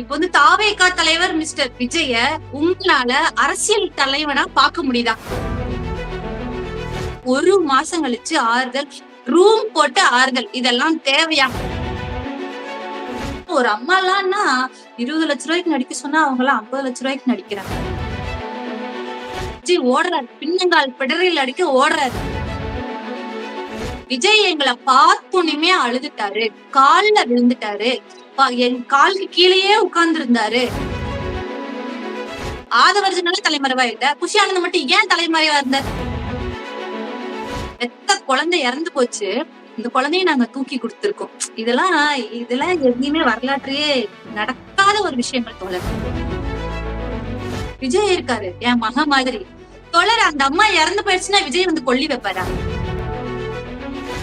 இப்ப தாவேகா தலைவர் மிஸ்டர் விஜய உங்களால அரசியல் தலைவனா பார்க்க முடியுதா? ஒரு மாசம் கழிச்சு ஆறுதல், ரூம் போட்டு ஆறுதல், இதெல்லாம் தேவையா? ஒரு அம்மாலாம்னா 20 லட்ச ரூபாய்க்கு நடிக்க சொன்னா அவங்க எல்லாம் 50 லட்ச ரூபாய்க்கு நடிக்கிறாங்க. விஜய் ஓடுறாரு, பின்னங்கால் பிடரில் அடிக்க ஓடுறாரு. விஜய் எங்களை பார்த்தோன்னுமே அழுதுட்டாரு, கால்ல விழுந்துட்டாரு, என் காலுக்கு கீழேயே உட்கார்ந்து இருந்தாரு. ஆதவர்ஜனால தலைமறைவாயிட்ட, குஷி ஆனந்த் மட்டும் ஏன் தலைமறைவா இருந்த? பெத்த குழந்தை இறந்து போச்சு, இந்த குழந்தைய நாங்க தூக்கி கொடுத்திருக்கோம். இதெல்லாம் எங்கேயுமே வரலாற்றையே நடக்காத ஒரு விஷயங்கள் தோழர். விஜய் இருக்காரு என் மக மாதிரி. தோழர், அந்த அம்மா இறந்து போயிடுச்சுன்னா விஜய் வந்து கொல்லி வைப்பாரா?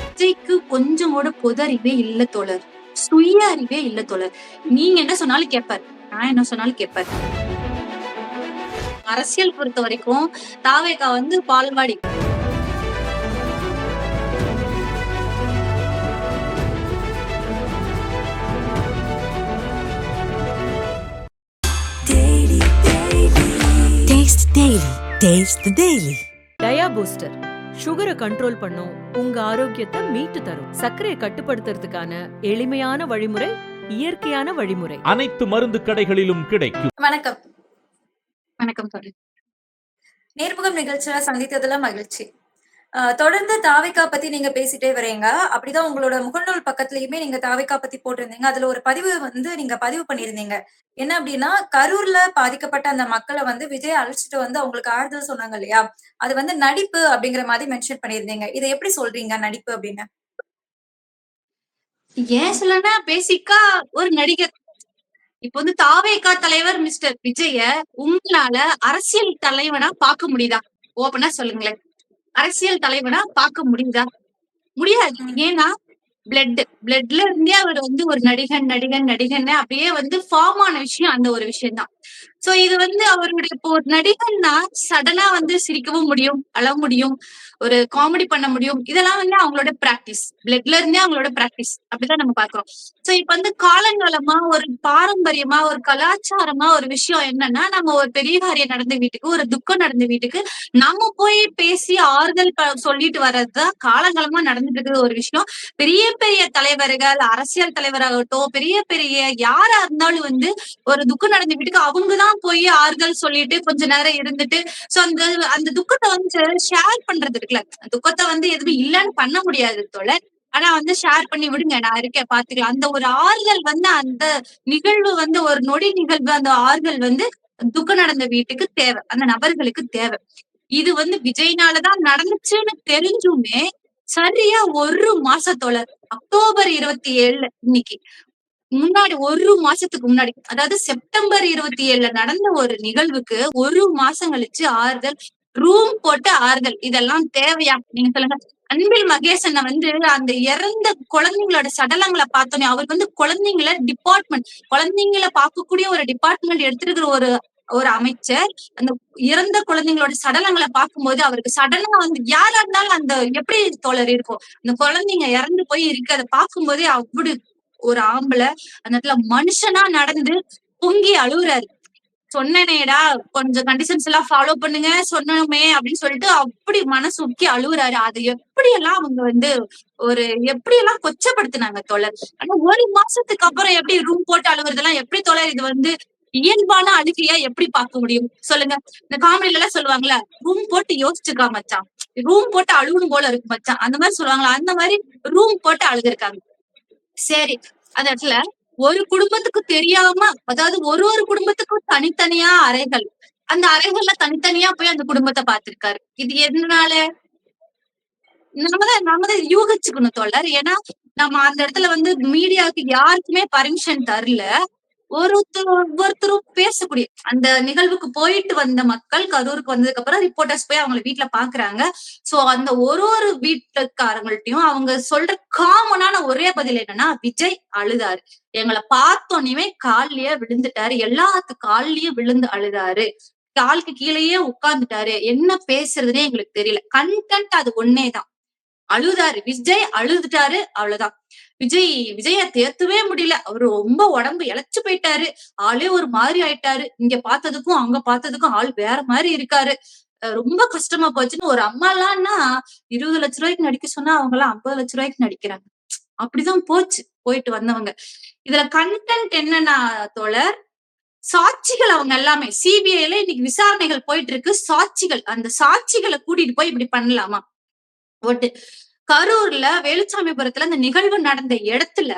விஜய்க்கு கொஞ்சம் கூட பொது அறிவே இல்ல தோழர், சுய அறிவே இல்ல தோழர். நீங்க என்ன சொன்னாலும் கேட்பாரு, நான் என்ன சொன்னாலும் கேட்பாரு. அரசியல் பொறுத்த வரைக்கும் தாவேகா வந்து பால்வாடி. Taste the Daily. டயா பூஸ்டர் சுகரை கண்ட்ரோல் பண்ணும், உங்க ஆரோக்கியத்தை மீட்டு தரும். சர்க்கரையை கட்டுப்படுத்துறதுக்கான எளிமையான வழிமுறை, இயற்கையான வழிமுறை. அனைத்து மருந்து கடைகளிலும் கிடைக்கும். வணக்கம். வணக்கம் தோழர். நேர்முகம் நிகழ்ச்சியில சந்தித்ததுல மகிழ்ச்சி. தொடர்ந்து தாவேகா பத்தி நீங்க பேசிட்டே வரீங்க. அப்படிதான் உங்களோட முகநூல் பக்கத்துலயுமே நீங்க தாவேகா பத்தி போட்டிருந்தீங்க. அதுல ஒரு பதிவு நீங்க பதிவு பண்ணிருந்தீங்க. என்ன அப்படின்னா, கரூர்ல பாதிக்கப்பட்ட அந்த மக்களை விஜய் அழைச்சிட்டு அவங்களுக்கு ஆறுதல் சொன்னாங்க இல்லையா? அது நடிப்பு அப்படிங்கிற மாதிரி மென்ஷன் பண்ணிருந்தீங்க. இதை எப்படி சொல்றீங்க நடிப்பு அப்படின்னு? ஏன் சொல்லனா, பேசிக்கா ஒரு நடிகர். இப்ப தாவேகா தலைவர் மிஸ்டர் விஜய உங்களால அரசியல் தலைவனா பார்க்க முடியுதா? ஓப்பனா சொல்லுங்களேன். அரசியல் தலைவனா பார்க்க முடியுதா? முடியாது. ஏன்னா பிளட்ல இருந்தே அவர் ஒரு நடிகன் அப்படியே ஃபார்ம் ஆன விஷயம் அந்த ஒரு விஷயம் தான். சோ இது அவருடைய இப்போ ஒரு நடிகன்னா சடனா சிரிக்கவும் முடியும், அழ முடியும், ஒரு காமெடி பண்ண முடியும். இதெல்லாம் அவங்களோட பிராக்டிஸ், பிளட்ல இருந்தே அவங்களோட பிராக்டிஸ். அப்படிதான் நம்ம பாக்குறோம். சோ இப்ப காலங்காலமா ஒரு பாரம்பரியமா ஒரு கலாச்சாரமா ஒரு விஷயம் என்னன்னா, நம்ம ஒரு பெரிய காரியம் நடந்த வீட்டுக்கு, ஒரு துக்கம் நடந்த வீட்டுக்கு நம்ம போய் பேசி ஆறுதல் சொல்லிட்டு வர்றதுதான் காலங்காலமா நடந்துட்டு இருக்கிற ஒரு விஷயம். பெரிய பெரிய தலைவர்கள், அரசியல் தலைவராகட்டும், பெரிய பெரிய யாரா இருந்தாலும் ஒரு துக்கம் நடந்த வீட்டுக்கு அவங்கதான் போய் ஆறுதல் சொல்லிட்டு கொஞ்ச நேரம் இருந்துட்டு, சோ அந்த துக்கத்தை ஷேர் பண்றது இருக்குல்ல, துக்கத்தை எதுவுமே இல்லன்னு பண்ண முடியாது தோழர். ஆனா ஷேர் பண்ணி விடுங்க, நான் இருக்கேன் பாத்துக்கலாம். அந்த ஒரு ஆறுதல் அந்த நிகழ்வு ஒரு நொடி நிகழ்வு, அந்த ஆறுதல் துக்கம் நடந்த வீட்டுக்கு தேவை, அந்த நபர்களுக்கு தேவை. இது விஜய்னாலதான் நடந்துச்சுன்னு தெரிஞ்சுமே சரியா ஒரு மாசத்தோழர், அக்டோபர் 27 இன்னைக்கு முன்னாடி, ஒரு மாசத்துக்கு முன்னாடி, அதாவது செப்டம்பர் 27 நடந்த ஒரு நிகழ்வுக்கு ஒரு மாசம் கழிச்சு ஆறுதல், ரூம் போட்டு ஆறுதல், இதெல்லாம் தேவையா? நீங்க சொல்லுங்க. அன்பில் மகேசன் அந்த இறந்த குழந்தைங்களோட சடலங்களை பார்த்தோன்னே, அவர் குழந்தைங்களை டிபார்ட்மெண்ட், குழந்தைங்களை பார்க்கக்கூடிய ஒரு டிபார்ட்மெண்ட் எடுத்திருக்கிற ஒரு ஒரு அமைச்சர் அந்த இறந்த குழந்தைங்களோட சடலங்களை பார்க்கும்போது அவருக்கு சடனா யாரா இருந்தாலும் அந்த எப்படி தோழர் இருக்கும், அந்த குழந்தைங்க இறந்து போய் இருக்கு, அதை பார்க்கும்போதே அப்படி ஒரு ஆம்பளை அந்த இடத்துல மனுஷனா நடந்து பொங்கி அழுகுறாரு. சொன்னேனேடா, கொஞ்சம் கண்டிஷன்ஸ் எல்லாம் ஃபாலோ பண்ணுங்க சொன்னோமே அப்படின்னு சொல்லிட்டு அப்படி மனசு உக்கி அழுகுறாரு. அது எப்படி எல்லாம் அவங்க ஒரு எப்படி எல்லாம் கொச்சப்படுத்தினாங்க தோழர். ஆனா ஒரு மாசத்துக்கு அப்புறம் எப்படி ரூம் போட்டு அழுகுறதெல்லாம் எப்படி தோழர்? இது இயல்பான அழுகையா எப்படி பார்க்க முடியும் சொல்லுங்க? இந்த காமெடியில எல்லாம் சொல்லுவாங்களா, ரூம் போட்டு யோசிச்சுக்கா மச்சான், ரூம் போட்டு அழுகணும் போல இருக்கு மச்சான், அந்த மாதிரி சொல்லுவாங்களா, அந்த மாதிரி ரூம் போட்டு அழுதுருக்காங்க. சரி, அந்த இடத்துல ஒரு குடும்பத்துக்கு தெரியாம, அதாவது ஒரு குடும்பத்துக்கும் தனித்தனியா அறைகள், அந்த அறைகள்ல தனித்தனியா போய் அந்த குடும்பத்தை பார்த்திருக்காரு. இது எதனால? நாமதான் யூகிச்சுக்கணும் தோழர். ஏன்னா நம்ம அந்த இடத்துல மீடியாவுக்கு யாருக்குமே பர்மிஷன் தரல. ஒவ்வொருத்தரும் பேசக்கூடிய அந்த நிகழ்வுக்கு போயிட்டு வந்த மக்கள் கரூருக்கு வந்ததுக்கு அப்புறம் ரிப்போர்ட்டர்ஸ் போய் அவங்க வீட்டுல பாக்குறாங்க. சோ அந்த ஒரு வீட்டுக்காரங்கள்ட்டையும் அவங்க சொல்ற காமனான ஒரே பதில் என்னன்னா, விஜய் அழுதாரு, எங்களை பார்த்தோன்னே கால்லயே விழுந்துட்டாரு, எல்லாத்து கால்லயும் விழுந்து அழுதாரு, காலுக்கு கீழேயே உட்கார்ந்துட்டாரு, என்ன பேசுறதுன்னே எங்களுக்கு தெரியல. கண்டென்ட் அது ஒன்னேதான். அழுதாரு. விஜய் அழுதுட்டாரு. அவ்வளவுதான். விஜய தேத்தவே முடியல. அவரு ரொம்ப உடம்பு இளைச்சு போயிட்டாரு. ஆளே ஒரு மாதிரி ஆயிட்டாரு. இங்க பார்த்ததுக்கும் அங்க பார்த்ததுக்கும் ஆள் வேற மாதிரி இருக்காரு. ரொம்ப கஷ்டமா போச்சுன்னு ஒரு அம்மாலாம்னா 20 லட்ச ரூபாய்க்கு நடிக்க சொன்னா அவங்க எல்லாம் 50 லட்ச ரூபாய்க்கு நடிக்கிறாங்க. அப்படிதான் போச்சு போயிட்டு வந்தவங்க. இதுல கண்டென்ட் என்னன்னா தோழர், சாட்சிகள் அவங்க எல்லாமே சிபிஐல இன்னைக்கு விசாரணைகள் போயிட்டு இருக்கு. சாட்சிகள், அந்த சாட்சிகளை கூட்டிட்டு போய் இப்படி பண்ணலாமா? ஒட்டு கரூர்ல வேலுச்சாமிபுரத்துல இந்த நிகழ்வு நடந்த இடத்துல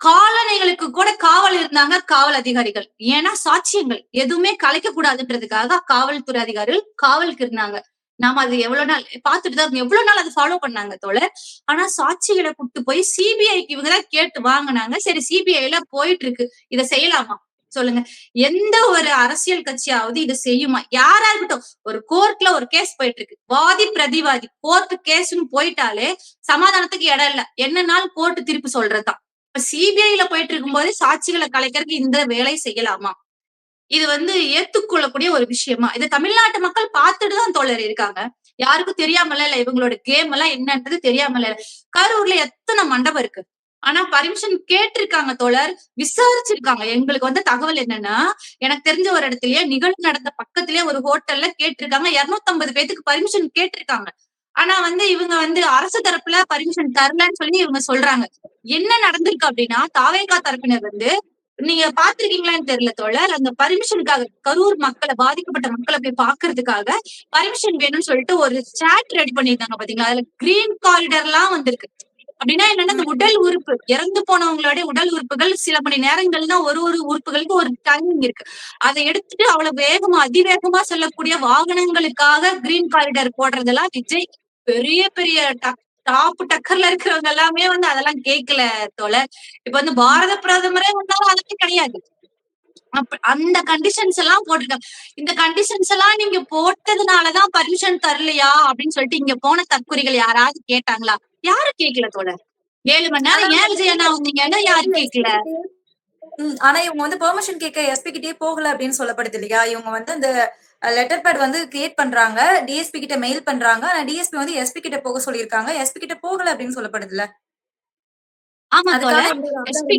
காலணிகளுக்கு கூட காவல் இருந்தாங்க காவல் அதிகாரிகள். ஏன்னா சாட்சியங்கள் எதுவுமே கலைக்க கூடாதுன்றதுக்காக காவல்துறை அதிகாரிகள் காவலுக்கு இருந்தாங்க. நாம அது எவ்வளவு நாள் பார்த்துட்டு தான் எவ்வளவு நாள் அதை ஃபாலோ பண்ணாங்க தோழர். ஆனா சாட்சிகளை கூட்டு போய் சிபிஐக்கு இவங்கதான் கேட்டு வாங்கினாங்க. சரி சிபிஐல போயிட்டு இருக்கு, இதை செய்யலாமா சொல்லுங்க? எந்த ஒரு அரசியல் கட்சியாவது இதை செய்யுமா? யாரா இருக்கட்டும், ஒரு கோர்ட்ல ஒரு கேஸ் போயிட்டு இருக்கு, வாதி பிரதிவாதி கோர்ட் கேஸ்ன்னு போயிட்டாலே சமாதானத்துக்கு இடம் இல்ல. என்ன நாள் கோர்ட் திருப்பி சொல்றதுதான். இப்ப சிபிஐல போயிட்டு இருக்கும் போதே சாட்சிகளை கலைக்கிறதுக்கு இந்த வேலை செய்யலாமா? இது ஏத்துக்கொள்ளக்கூடிய ஒரு விஷயமா? இது தமிழ்நாட்டு மக்கள் பார்த்துட்டுதான் தோழர் இருக்காங்க. யாருக்கும் தெரியாமல இல்ல, இவங்களோட கேம் எல்லாம் என்னன்றது தெரியாமல இல்ல. கரூர்ல எத்தனை மண்டபம் இருக்கு, ஆனா பர்மிஷன் கேட்டிருக்காங்க தோழர், விசாரிச்சிருக்காங்க. எங்களுக்கு தகவல் என்னன்னா, எனக்கு தெரிஞ்ச ஒரு இடத்துலயே நிகழ்வு நடந்த பக்கத்திலேயே ஒரு ஹோட்டல்ல கேட்டிருக்காங்க. 250 பேத்துக்கு பர்மிஷன் கேட்டிருக்காங்க. ஆனா இவங்க அரசு தரப்புல பர்மிஷன் தரலன்னு சொல்லி இவங்க சொல்றாங்க. என்ன நடந்திருக்கு அப்படின்னா, தாவேகா தரப்பினர் நீங்க பாத்திருக்கீங்களான்னு தெரியல தோழர், அந்த பர்மிஷனுக்காக கரூர் மக்களை, பாதிக்கப்பட்ட மக்களை போய் பாக்குறதுக்காக பர்மிஷன் வேணும்னு சொல்லிட்டு ஒரு சாட் ரெடி பண்ணிருந்தாங்க பாத்தீங்களா? அதுல கிரீன் காரிடர் எல்லாம் வந்திருக்கு. அப்படின்னா என்னன்னா, இந்த உடல் உறுப்பு இறந்து போனவங்களுடைய உடல் உறுப்புகள் சில மணி நேரங்கள்னா ஒரு உறுப்புகளுக்கு ஒரு டைமிங் இருக்கு. அதை எடுத்துட்டு அவ்வளவு வேகமா அதிவேகமா செல்லக்கூடிய வாகனங்களுக்காக கிரீன் காரிடர் போடுறதெல்லாம் விஜய் பெரிய பெரிய டாப் டக்கர்ல இருக்கிறவங்க எல்லாமே அதெல்லாம் கேட்கல தோழர். இப்ப பாரத பிரதமரே வந்தாலும் அதெல்லாம் கிடையாது. அந்த கண்டிஷன்ஸ் எல்லாம் போட்டிருக்காங்க. இந்த கண்டிஷன்ஸ் எல்லாம் நீங்க போட்டதுனாலதான் பர்மிஷன் தரலையா அப்படின்னு சொல்லிட்டு இங்க போன தற்குறிகள் யாராவது கேட்டாங்களா? யாரும் கேட்கல தோழர். 7 மணி நேரம் ஏன் விஜய் அண்ணா வந்தீங்கன்னா யாரும் கேட்கல. ஆனா இவங்க பெர்மிஷன் கேட்க எஸ்பி கிட்டே போகல அப்படின்னு சொல்லப்படுது இல்லையா? இவங்க அந்த லெட்டர் பேட் கிரியேட் பண்றாங்க, டிஎஸ்பி கிட்ட மெயில் பண்றாங்க. ஆனா டிஎஸ்பி எஸ்பி கிட்ட போக சொல்லியிருக்காங்க, எஸ்பி கிட்ட போகல அப்படின்னு சொல்லப்படுதுல்ல. ஆமா தோழர். எஸ்பி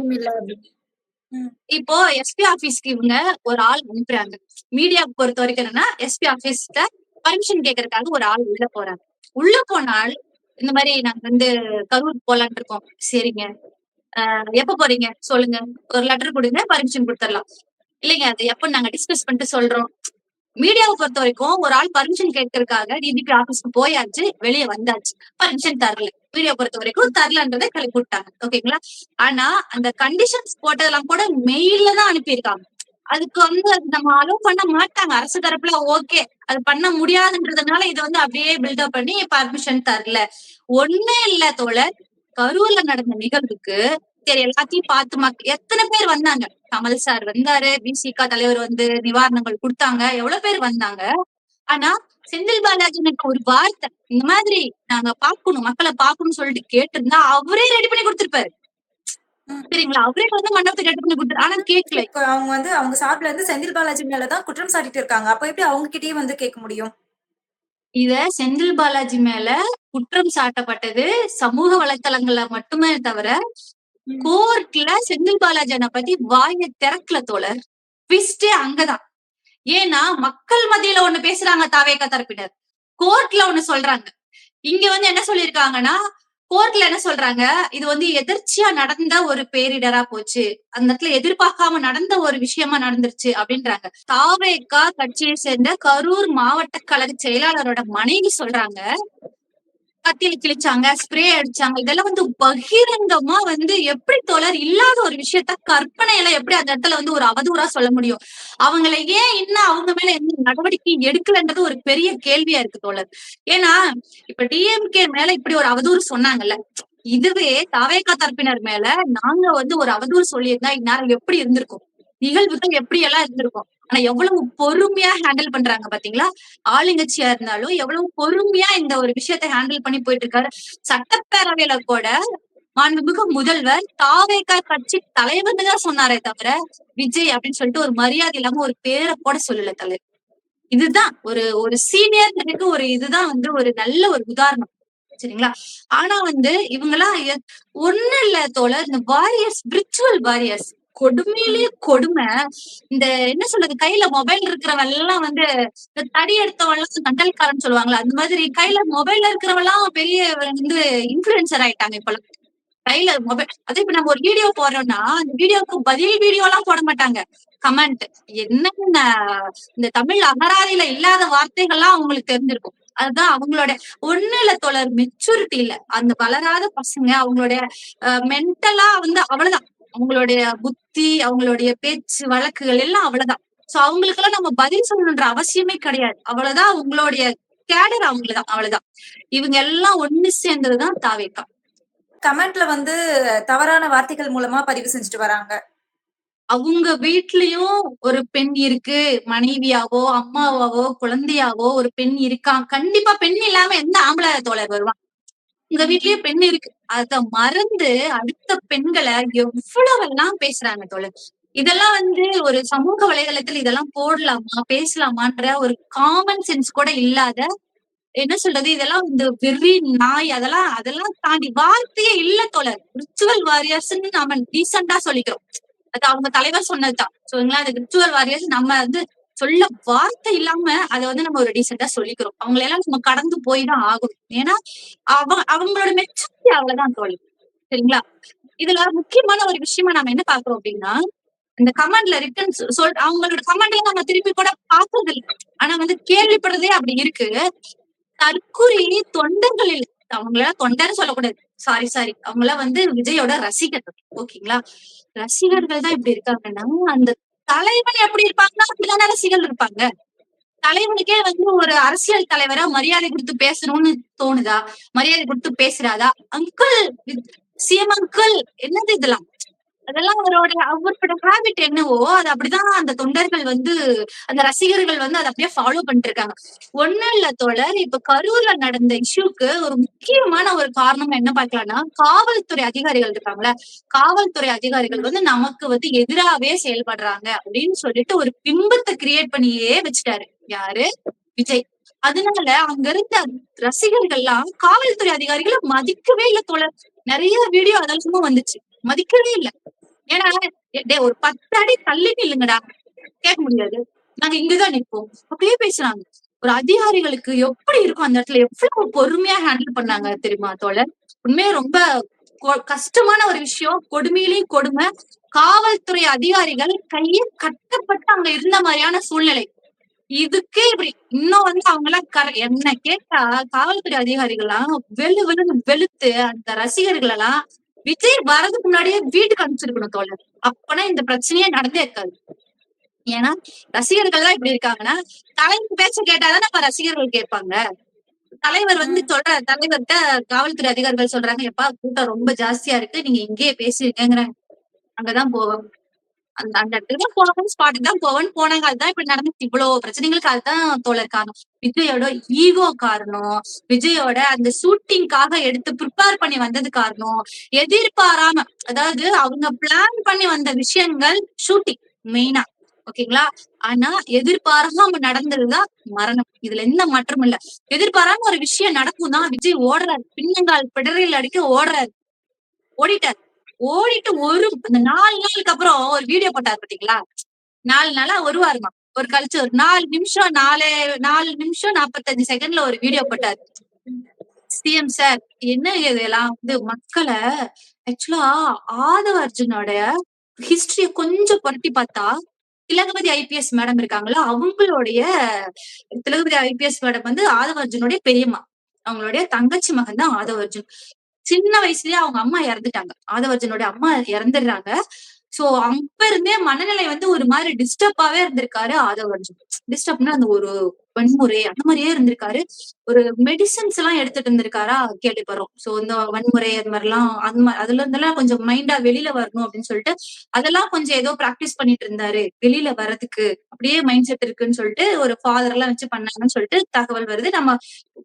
இப்போ எஸ்பி ஆபீஸ்க்கு இவங்க ஒரு ஆள் அனுப்புறாங்க. மீடியாவுக்கு பொறுத்த வரைக்கும் என்னன்னா, எஸ்பி ஆபீஸ்ல பர்மிஷன் கேட்கறதுக்காக ஒரு ஆள் உள்ள போறாங்க. உள்ள போனால் இந்த மாதிரி நாங்க கரூர் போலான்னு இருக்கோம். சரிங்க, எப்ப போறீங்க சொல்லுங்க, ஒரு லெட்டர் கொடுங்க, பர்மிஷன் கொடுத்துடலாம். இல்லைங்க, அது எப்ப நாங்க டிஸ்கஸ் பண்ணிட்டு சொல்றோம். மீடியாவை பொறுத்த வரைக்கும் ஒரு ஆள் பர்மிஷன் கேட்கறதுக்காக டிஜிபி ஆபீஸ்க்கு போயாச்சு, வெளியே வந்தாச்சு, பர்மிஷன் தரல. மீடியா பொறுத்த வரைக்கும் தரலன்றதை கிளப்பி விட்டாங்க. ஓகேங்களா? ஆனா அந்த கண்டிஷன்ஸ் போட்டதெல்லாம் கூட மெயில்ல தான் அனுப்பியிருக்காங்க. அதுக்கு அது நம்ம அலோவ் பண்ண மாட்டாங்க அரசு தரப்புல. ஓகே, அது பண்ண முடியாதுன்றதுனால இதை அப்படியே பில்டப் பண்ணி பர்மிஷன் தரல. ஒண்ணு இல்ல தோழர், கரூர்ல நடந்த நிகழ்வுக்கு சரி எல்லாத்தையும் பார்த்து எத்தனை பேர் வந்தாங்க? கமல் சார் வந்தாரு, பிசிக தலைவர் நிவாரணங்கள் கொடுத்தாங்க, எவ்வளவு பேர் வந்தாங்க. ஆனா செந்தில் பாலாஜினுக்கு ஒரு வார்த்தை, இந்த மாதிரி நாங்க பாக்கணும், மக்களை பாக்கணும்னு சொல்லிட்டு கேட்டிருந்தா அவரே ரெடி பண்ணி கொடுத்திருப்பாரு. சரிங்களா? அவரே மண்டபத்தை ரெடி பண்ணி கொடுத்தாரு. ஆனா கேட்கல. அவங்க சார்பில இருந்து செந்தில் பாலாஜி மேலதான் குற்றம் சாட்டிட்டு இருக்காங்க. அப்ப எப்படி அவங்க கிட்டயே கேட்க முடியும்? இத செந்தில் பாலாஜி மேல குற்றம் சாட்டப்பட்டது சமூக வலைத்தளங்கள்ல மட்டுமே தவிர கோர்ட்ல செந்தில் பாலாஜியை பத்தி வாயை திறக்கல தோழர். ட்விஸ்டே அங்கதான். ஏன்னா மக்கள் மத்தியில ஒண்ணு பேசுறாங்க தாவேகா தரப்பினர், கோர்ட்ல ஒண்ணு சொல்றாங்க. இங்க என்ன சொல்லிருக்காங்கன்னா, கோர்ட்ல என்ன சொல்றாங்க, இது எதிர்ச்சியா நடந்த ஒரு பேரிடரா போச்சு, அந்த இடத்துல எதிர்பார்க்காம நடந்த ஒரு விஷயமா நடந்துருச்சு அப்படின்றாங்க. தாவேகா கட்சியை சேர்ந்த கரூர் மாவட்ட கழக செயலாளரோட மனைவி சொல்றாங்க, கத்தியில கிழிச்சாங்க, ஸ்ப்ரே அடிச்சாங்க. இதெல்லாம் பகிரங்கமா எப்படி தோழர் இல்லாத ஒரு விஷயத்த கற்பனையில எப்படி அந்த இடத்துல ஒரு அவதூறா சொல்ல முடியும்? அவங்களை ஏன் இன்னும் அவங்க மேல எந்த நடவடிக்கை எடுக்கலன்றது ஒரு பெரிய கேள்வியா இருக்கு தோழர். ஏன்னா இப்ப டிஎம்கே மேல இப்படி ஒரு அவதூறு சொன்னாங்கல்ல, இதுவே தாவேகா தரப்பினர் மேல நாங்க ஒரு அவதூறு சொல்லியிருந்தா இந்நேரம் எப்படி இருந்திருக்கும், நிகழ்வுகள் எப்படி எல்லாம் இருந்திருக்கும். ஆனா எவ்வளவு பொறுமையா ஹேண்டில் பண்றாங்க பாத்தீங்களா? ஆளுங்கட்சியா இருந்தாலும் எவ்வளவு பொறுமையா இந்த ஒரு விஷயத்த ஹேண்டில் பண்ணி போயிட்டு இருக்காரு. சட்டப்பேரவையில கூட மாண்புமிகு முதல்வர் தாவேகா கட்சி தலைவர்னு தான் சொன்னாரே தவிர விஜய் அப்படின்னு சொல்லிட்டு ஒரு மரியாதை இல்லாம ஒரு பேரை கூட சொல்லல தலைவர். இதுதான் ஒரு சீனியர் இதுதான் ஒரு நல்ல ஒரு உதாரணம். சரிங்களா? ஆனா வந்து இவங்கலாம் ஒண்ணும் இல்ல தோழர். இந்த வாரியர்ஸ், ஸ்பிரிச்சுவல் வாரியர்ஸ். கொடுமையிலேயே கொடுமை. இந்த என்ன சொல்றது? கையில மொபைல் இருக்கிறவன் எல்லாம் வந்து இந்த தடி எடுத்தவன்லாம் தண்டல்காரன்னு சொல்லுவாங்கல்ல. அந்த மாதிரி கையில மொபைல் இருக்கிறவன்லாம் பெரிய வந்து இன்ஃப்ளூயன்சர் ஆயிட்டாங்க இப்பல்லாம். கையில மொபைல் அது இப்ப நம்ம ஒரு வீடியோ போடுறோம்னா, அந்த வீடியோவுக்கு பதில் வீடியோலாம் போட மாட்டாங்க. கமெண்ட். என்னென்ன இந்த தமிழ் அகராதியில இல்லாத வார்த்தைகள்லாம் அவங்களுக்கு தெரிஞ்சிருக்கும். அதுதான் அவங்களோட ஒண்ணும் இல்ல தோழர். மெச்சூரிட்டி இல்ல. அந்த வளராத பசங்க அவங்களுடைய மென்டலா வந்து அவ்வளவுதான். அவங்களுடைய புத்தி, அவங்களுடைய பேச்சு வழக்குகள் எல்லாம் அவ்வளவுதான். சோ அவங்களுக்கெல்லாம் நம்ம பதில் சொல்லணுன்ற அவசியமே கிடையாது. அவ்வளவுதான் உங்களுடைய கேடர் அவங்களதான். அவ்வளவுதான். இவங்க எல்லாம் ஒண்ணு சேர்ந்ததுதான் தாவேகா. கமெண்ட்ல வந்து தவறான வார்த்தைகள் மூலமா பதிவு செஞ்சுட்டு வராங்க. அவங்க வீட்லயும் ஒரு பெண் இருக்கு. மனைவியாவோ, அம்மாவாவோ, குழந்தையாவோ ஒரு பெண் இருக்கான். கண்டிப்பா பெண் இல்லாம எந்த ஆம்பள தோழர் வருவான்? உங்க வீட்லயும் பெண் இருக்கு. அத மறந்து அடுத்த பெண்கள எவ்வளவெல்லாம் பேசுறாங்க தோழர். இதெல்லாம் வந்து ஒரு சமூக வலைதளத்துல இதெல்லாம் போடலாமா? பேசலாமான்ற ஒரு காமன் சென்ஸ் கூட இல்லாத என்ன சொல்றது? இதெல்லாம் இந்த வெறி நாய் அதெல்லாம் அதெல்லாம் தாண்டி வார்த்தையே இல்ல தோழர். ரிச்சுவல் வாரியர்ஸ்ன்னு நாம டீசென்ட்டா சொல்லிக்கிறோம். அது அவங்க தலைவர் சொன்னதுதான். சரிங்களா? அது ரிச்சுவல் வாரியர்ஸ் நம்ம வந்து சொல்ல வார்த்தை இல்லாம அத வந்து நம்ம ஒரு டீசென்ட்டா சொல்லிக்கிறோம். அவங்கள எல்லாம் நம்ம கடந்து போய் தான் ஆகணும். ஏன்னா, அவங்களோட மெச்சூரிட்டி அவ்வளவுதான் தோழி. சரிங்களா? இதுல முக்கியமான ஒரு விஷயமா நாம என்ன பார்க்கிறோம் அப்படின்னா, இந்த கமெண்ட்ல ரிட்டர்ன் அவங்களோட கமெண்ட்ல நம்ம திருப்பி கூட பார்த்தது இல்ல. ஆனா வந்து கேள்விப்படுறதே அப்படி இருக்கு. தற்குறி தொண்டர்களில் அவங்கள தொண்டர்ன்னு சொல்லக்கூடாது. சாரி. அவங்கள வந்து விஜயோட ரசிகர்கள். ஓகேங்களா? ரசிகர்கள் தான் இப்படி இருக்காங்கன்னா, அந்த தலைவன் எப்படி இருப்பாங்கன்னா, அப்படிதானே ரசிகர்கள் இருப்பாங்க. தலைவனுக்கே வந்து ஒரு அரசியல் தலைவரா மரியாதை குடுத்து பேசணும்னு தோணுதா? மரியாதை குடுத்து பேசுறாதா? அங்கிள், சிஎம் அங்கிள் என்னது இதெல்லாம்? அதெல்லாம் அவரோட ஹேபிட் என்னவோ அது அப்படிதான் அந்த தொண்டர்கள் வந்து அந்த ரசிகர்கள் வந்து அதை அப்படியே ஃபாலோ பண்ணிட்டு இருக்காங்க. ஒண்ணும் இல்ல தோழர். இப்ப கரூர்ல நடந்த இஷ்யூக்கு ஒரு முக்கியமான ஒரு காரணம் என்ன பார்க்கலாம்னா, காவல்துறை அதிகாரிகள் இருக்காங்களா, காவல்துறை அதிகாரிகள் வந்து நமக்கு வந்து எதிராவே செயல்படுறாங்க அப்படின்னு சொல்லிட்டு ஒரு பிம்பத்தை கிரியேட் பண்ணியே வச்சுட்டாரு. யாரு? விஜய். அதனால அங்க இருந்த ரசிகர்கள்லாம் காவல்துறை அதிகாரிகளை மதிக்கவே இல்ல தோழர். நிறைய வீடியோ அதெல்லாமும் வந்துச்சு. மதிக்கவே இல்ல. ஏன்னா, டேய் ஒரு 10 அடி தள்ளி நில்லுங்கடா. கேட்க முடியாது. நாங்க இங்கதான் நிப்போம். அப்படியே பேசுறாங்க. ஒரு அதிகாரிகளுக்கு எப்படி இருக்கும் அந்த இடத்துல? எவ்வளவு பொறுமையா ஹேண்டில் பண்ணாங்க தெரியுமா தோழர்? உண்மையா ரொம்ப கஷ்டமான ஒரு விஷயம். கொடுமையிலேயும் கொடுமை. காவல்துறை அதிகாரிகள் கைய கட்டப்பட்டு அங்க இருந்த மாதிரியான சூழ்நிலை. இதுக்கே இப்படி இன்னும் வந்து அவங்க எல்லாம் என்ன கேட்டா காவல்துறை அதிகாரிகள்லாம் வெளுன்னு வெளுத்து அந்த ரசிகர்கள் எல்லாம் விஜய் வரதுக்கு முன்னாடியே வீட்டுக்கு அனுப்பிச்சிருக்கணும் தோழர். அப்பனா இந்த பிரச்சனையே நடந்தே இருக்காது. ஏன்னா ரசிகர்கள் தான் இப்படி இருக்காங்கன்னா, தலைவர் பேச்ச கேட்டாதான் நம்ம ரசிகர்கள் கேட்பாங்க. தலைவர் வந்து தலைவர்கிட்ட காவல்துறை அதிகாரிகள் சொல்றாங்க, எப்பா கூட்டம் ரொம்ப ஜாஸ்தியா இருக்கு, நீங்க இங்கேயே பேசிருக்கேங்கிறாங்க. அங்கதான் போவோம். அந்த அந்த இடத்துக்கு தான் போவேன், ஸ்பாட்டுக்கு தான் போவேன்னு போனாங்க. அதுதான் இப்படி நடந்துச்சு. இவ்வளவு பிரச்சனைகளுக்கு அதுதான் தோழர் காரணம். விஜயோட ஈகோ காரணம். விஜயோட அந்த ஷூட்டிங்காக எடுத்து ப்ரிப்பேர் பண்ணி வந்தது காரணம். எதிர்பாராம அதாவது அவங்க பிளான் பண்ணி வந்த விஷயங்கள் ஷூட்டிங் மெயினா. ஓகேங்களா? ஆனா எதிர்பாராம நடந்ததுதான் மரணம். இதுல எந்த மாற்றமும் இல்ல. எதிர்பாராம ஒரு விஷயம் நடக்கும் தான் விஜய் ஓடுறாரு. பின்னங்கால் பிடரில் அடிக்க ஓடுறாரு. ஓடிட்டாரு. ஓடிட்டு அந்த 4 நாளுக்கு அப்புறம் ஒரு வீடியோ போட்டாரு பாத்தீங்களா? 4 நாளா ஒரு வாரமா. ஒரு கழிச்சு ஒரு 4 நிமிஷம் 4 நிமிஷம் 45 செகண்ட்ல ஒரு வீடியோ போட்டாரு. சிஎம் சார் என்ன இதெல்லாம் வந்து மக்களை ஆக்சுவலா ஆதவ அர்ஜுனோட ஹிஸ்டரிய கொஞ்சம் புரட்டி பார்த்தா திலகவதி ஐபிஎஸ் மேடம் இருக்காங்களா, அவங்களுடைய திலகவதி ஐபிஎஸ் மேடம் வந்து ஆதவ அர்ஜுனுடைய பெரியம்மா. அவங்களுடைய தங்கச்சி மகன் தான் ஆதவ அர்ஜுன். சின்ன வயசுலயே அவங்க அம்மா இறந்துட்டாங்க. ஆதவ அர்ஜுனோட அம்மா இறந்துடுறாங்க. சோ அப்ப இருந்தே மனநிலை வந்து ஒரு மாதிரி டிஸ்டர்பாவே இருந்திருக்காரு ஆதவ அர்ஜுன். டிஸ்டர்ப்னா அந்த ஒரு வன்முறை அந்த மாதிரியே இருந்திருக்காரு. ஒரு மெடிசன்ஸ் எல்லாம் எடுத்துட்டு இருந்திருக்காரா கேள்விப்படுறோம். சோ இந்த வன்முறை அது மாதிரிலாம் அதுல இருந்தெல்லாம் கொஞ்சம் மைண்டா வெளியில வரணும் அப்படின்னு சொல்லிட்டு அதெல்லாம் கொஞ்சம் ஏதோ பிராக்டிஸ் பண்ணிட்டு இருந்தாரு. வெளியில வர்றதுக்கு அப்படியே மைண்ட் செட் இருக்குன்னு சொல்லிட்டு ஒரு ஃபாதர் எல்லாம் வச்சு பண்ணாங்கன்னு சொல்லிட்டு தகவல் வருது. நம்ம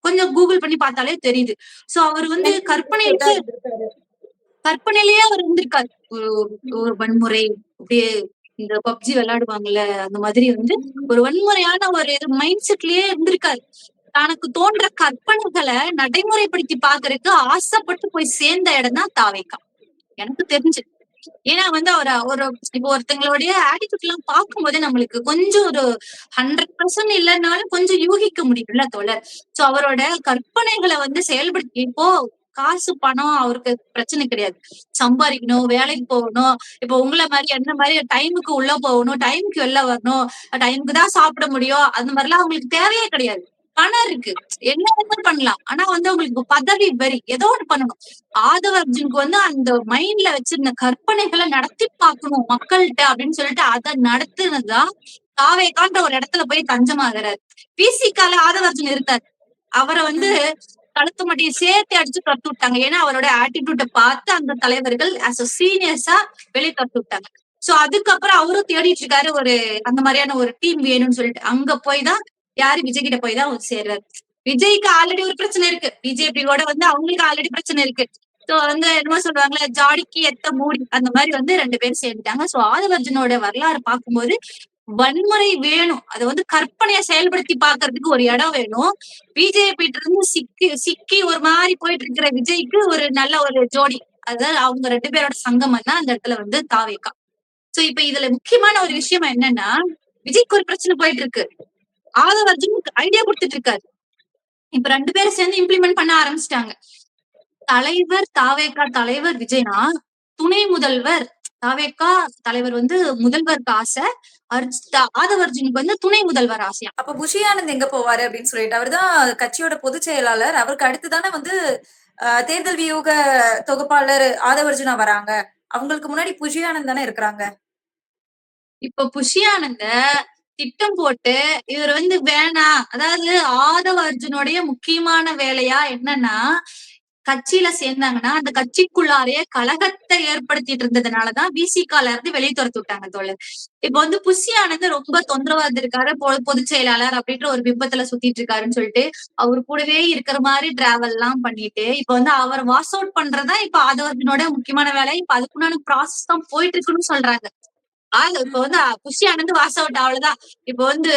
கொஞ்சம் கூகுள் பண்ணி பார்த்தாலே தெரியுது. சோ அவர் வந்து கற்பனையிலேயே அவர் இருந்திருக்காரு. ஒரு வன்முறை அப்படியே இந்த பப்ஜி விளையாடுவாங்கல்ல அந்த மாதிரி வந்து ஒரு வன்முறையான ஒரு மைண்ட் செட்லயே இருந்திருக்காரு. தனக்கு தோன்ற கற்பனைகளை நடைமுறைப்படுத்தி பாக்குறதுக்கு ஆசைப்பட்டு போய் சேர்ந்த இடம் தான் தாவேக்கா, எனக்கு தெரிஞ்சு. ஏன்னா வந்து ஒரு இப்போ ஒருத்தங்களுடைய ஆட்டிடியூட் எல்லாம் பார்க்கும்போதே நம்மளுக்கு கொஞ்சம் ஒரு 100% இல்லைன்னாலும் கொஞ்சம் யூகிக்க முடியும்ல தோழர். சோ அவரோட கற்பனைகளை வந்து செயல்படுத்தி இப்போ காசு பணம் அவருக்கு பிரச்சனை கிடையாது. சம்பாதிக்கணும், வேலைக்கு போகணும். இப்போ உங்களை மாதிரி என்ன மாதிரி டைமுக்கு உள்ள போகணும், டைமுக்கு வெளில வரணும், டைமுக்கு தான் சாப்பிட முடியும், அந்த மாதிரிலாம் அவங்களுக்கு தேவையே கிடையாது. பணம் இருக்கு, என்ன வேணாலும் பண்ணலாம். ஆனா வந்து அவங்களுக்கு பதவி வெறி, ஏதோ ஒண்ணு பண்ணணும். ஆதவ அர்ஜுனுக்கு வந்து அந்த மைண்ட்ல வச்சிருந்த கற்பனைகளை நடத்தி பார்க்கணும் மக்கள்கிட்ட அப்படின்னு சொல்லிட்டு அதை நடத்துனதுதான் தாவேகான்ற ஒரு இடத்துல போய் தஞ்சமாகிறாரு. பிசிகால ஆதவ அர்ஜுன் இருந்தார். அவரை வந்து கழுத்து மட்டியை சேர்த்து அடிச்சு துரத்து விட்டாங்க. ஏன்னா அவரோட ஆட்டிடியூட பார்த்து அந்த தலைவர்கள் as a சீனியர்ஸா வெளியே துரத்து விட்டாங்க. சோ அதுக்கப்புறம் அவரும் தேடிட்டு இருக்காரு ஒரு அந்த மாதிரியான ஒரு டீம் வேணும்னு சொல்லிட்டு. அங்க போய் தான் யாரு விஜய் கிட்ட போய் தான் அவர் சேர்றாரு. விஜய்க்கு ஆல்ரெடி ஒரு பிரச்சனை இருக்கு, பிஜேபியோட வந்து அவங்களுக்கு ஆல்ரெடி பிரச்சனை இருக்கு. சோ வந்து என்னமோ சொல்லுவாங்கல்ல, ஜாடிக்கு எத்த மூடி, அந்த மாதிரி வந்து 2 பேரும் சேர்ந்துட்டாங்க. சோ ஆதவர்ஜுனோட வரலாறு பார்க்கும்போது வன்முறை வேணும், அதை வந்து கற்பனையை செயல்படுத்தி பாக்குறதுக்கு ஒரு இடம் வேணும். பிஜேபி இருந்து சிக்கி ஒரு மாதிரி போயிட்டு இருக்கிற விஜய்க்கு ஒரு நல்ல ஒரு ஜோடி, அதாவது அவங்க 2 பேரோட சங்கமம் தான் அந்த இடத்துல வந்து தாவேக்கா. சோ இப்ப இதுல முக்கியமான ஒரு விஷயம் என்னன்னா, விஜய்க்கு ஒரு பிரச்சனை போயிட்டு இருக்கு, ஆதவ அர்ஜுனுக்கு ஐடியா கொடுத்துட்டு இருக்காரு. இப்ப 2 பேரும் சேர்ந்து இம்ப்ளிமெண்ட் பண்ண ஆரம்பிச்சிட்டாங்க. தலைவர் தாவேக்கா தலைவர் விஜய்னா, துணை முதல்வர் தாவேக்கா தலைவர் வந்து முதல்வருக்கு ஆசை, ஆதவ அர்ஜுனுக்கு வந்து துணை முதல்வர் ஆசையா. அப்ப புஷி ஆனந்த் எங்க போவாரு அப்படின்னு சொல்லிட்டு, அவர்தான் கட்சியோட பொதுச் செயலாளர். அவருக்கு அடுத்துதானே வந்து தேர்தல் வியூக தொகுப்பாளர் ஆதவர்ஜுனா வராங்க. அவங்களுக்கு முன்னாடி புஷி ஆனந்த் தானே இருக்கிறாங்க. இப்ப புஷி ஆனந்த திட்டம் போட்டு இவர் வந்து வேணாம், அதாவது ஆதவ அர்ஜுனுடைய முக்கியமான வேலையா என்னன்னா, கட்சியில சேர்ந்தாங்கன்னா அந்த கட்சிக்குள்ளாரையே கலகத்தை ஏற்படுத்திட்டு இருந்ததுனாலதான் விசிகால இருந்து வெளியே துரத்து விட்டாங்க தோழர். இப்ப வந்து புஷி ஆனந்த் ரொம்ப தொந்தரவா இருந்திருக்காரு, பொதுச் செயலாளர் அப்படின்ற ஒரு பிம்பத்துல சுத்திட்டு இருக்காருன்னு சொல்லிட்டு அவரு கூடவே இருக்கிற மாதிரி டிராவல் எல்லாம் பண்ணிட்டு இப்ப வந்து அவர் வாஸ் அவுட் பண்றதா இப்ப ஆதவ அர்ஜுனோட முக்கியமான வேலை. இப்ப அதுக்குண்டான ப்ராசஸ் தான் போயிட்டு இருக்குன்னு சொல்றாங்க. இப்ப வந்து புஷி ஆனந்த் வாஸ் அவுட், அவ்வளவுதான். இப்ப வந்து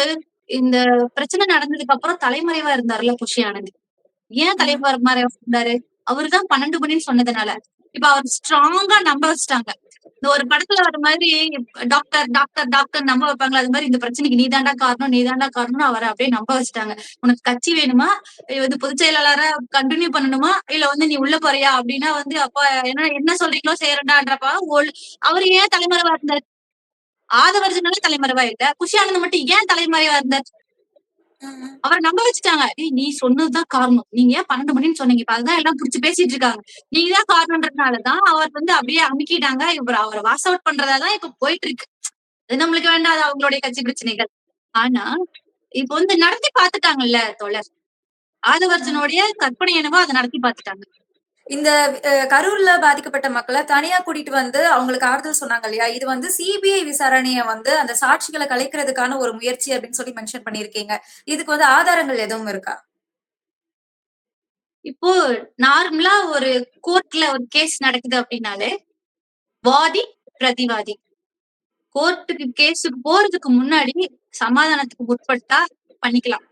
இந்த பிரச்சனை நடந்ததுக்கு அப்புறம் தலைமறைவா இருந்தாருல புஷி ஆனந்த். ஏன் தலைமறைவா இருந்தாரு? அவருதான் 12 மணின்னு சொன்னதுனால. இப்ப அவர் ஸ்ட்ராங்கா நம்ப வச்சுட்டாங்க. இந்த ஒரு படத்துல வர மாதிரி டாக்டர் டாக்டர் டாக்டர் நம்ப வைப்பாங்களா, அது மாதிரி இந்த பிரச்சனைக்கு நீதாண்டா காரணம் நீதாண்டா காரணம்னு அவரை அப்படியே நம்ப வச்சுட்டாங்க. உனக்கு கட்சி வேணுமா, வந்து பொதுச் செயலாளரா கண்டினியூ பண்ணணுமா, இல்ல வந்து நீ உள்ள போறியா அப்படின்னா வந்து அப்ப என்ன சொல்றீங்களோ செய்யறேன்டான்றப்ப அவரு ஏன் தலைமறைவா இருந்தாரு? ஆதவர்ஜுனால தலைமறைவா இல்ல, புஷி ஆனந்த் மட்டும் ஏன் தலைமறைவா இருந்தார்? அவரை நம்ப வச்சுட்டாங்க. நீ சொன்னதுதான் காரணம், நீங்க ஏன் 12 மணின்னு சொன்னீங்க, இப்ப அதுதான் எல்லாம் புடிச்சு பேசிட்டு இருக்காங்க, நீங்க தான் காரணம்ன்றதுனாலதான் அவர் வந்து அப்படியே அமுக்கிட்டாங்க. இப்ப அவரை வாஸ் அவுட் பண்றதாதான் இப்ப போயிட்டு இருக்கு. அது நம்மளுக்கு வேண்டாம், அது அவங்களுடைய கட்சி பிரச்சனைகள். ஆனா இப்ப வந்து நடத்தி பாத்துட்டாங்கல்ல தோழர், ஆதவர்ஜுனுடைய கற்பனை என்னவோ அதை நடத்தி பாத்துட்டாங்க. இந்த கரூர்ல பாதிக்கப்பட்ட மக்களை தனியா கூட்டிட்டு வந்து அவங்களுக்கு ஆறுதல் சொன்னாங்க இல்லையா, இது வந்து சிபிஐ விசாரணைய வந்து அந்த சாட்சிகளை கலைக்கிறதுக்கான ஒரு முயற்சி அப்படின்னு சொல்லி மென்ஷன் பண்ணிருக்கீங்க. இதுக்கு வந்து ஆதாரங்கள் எதுவும் இருக்கா? இப்போ நார்மலா ஒரு கோர்ட்ல ஒரு கேஸ் நடக்குது அப்படின்னாலே வாதி பிரதிவாதி கோர்ட்டுக்கு கேஸுக்கு போறதுக்கு முன்னாடி சமாதானத்துக்கு உட்பட்டா பண்ணிக்கலாம்,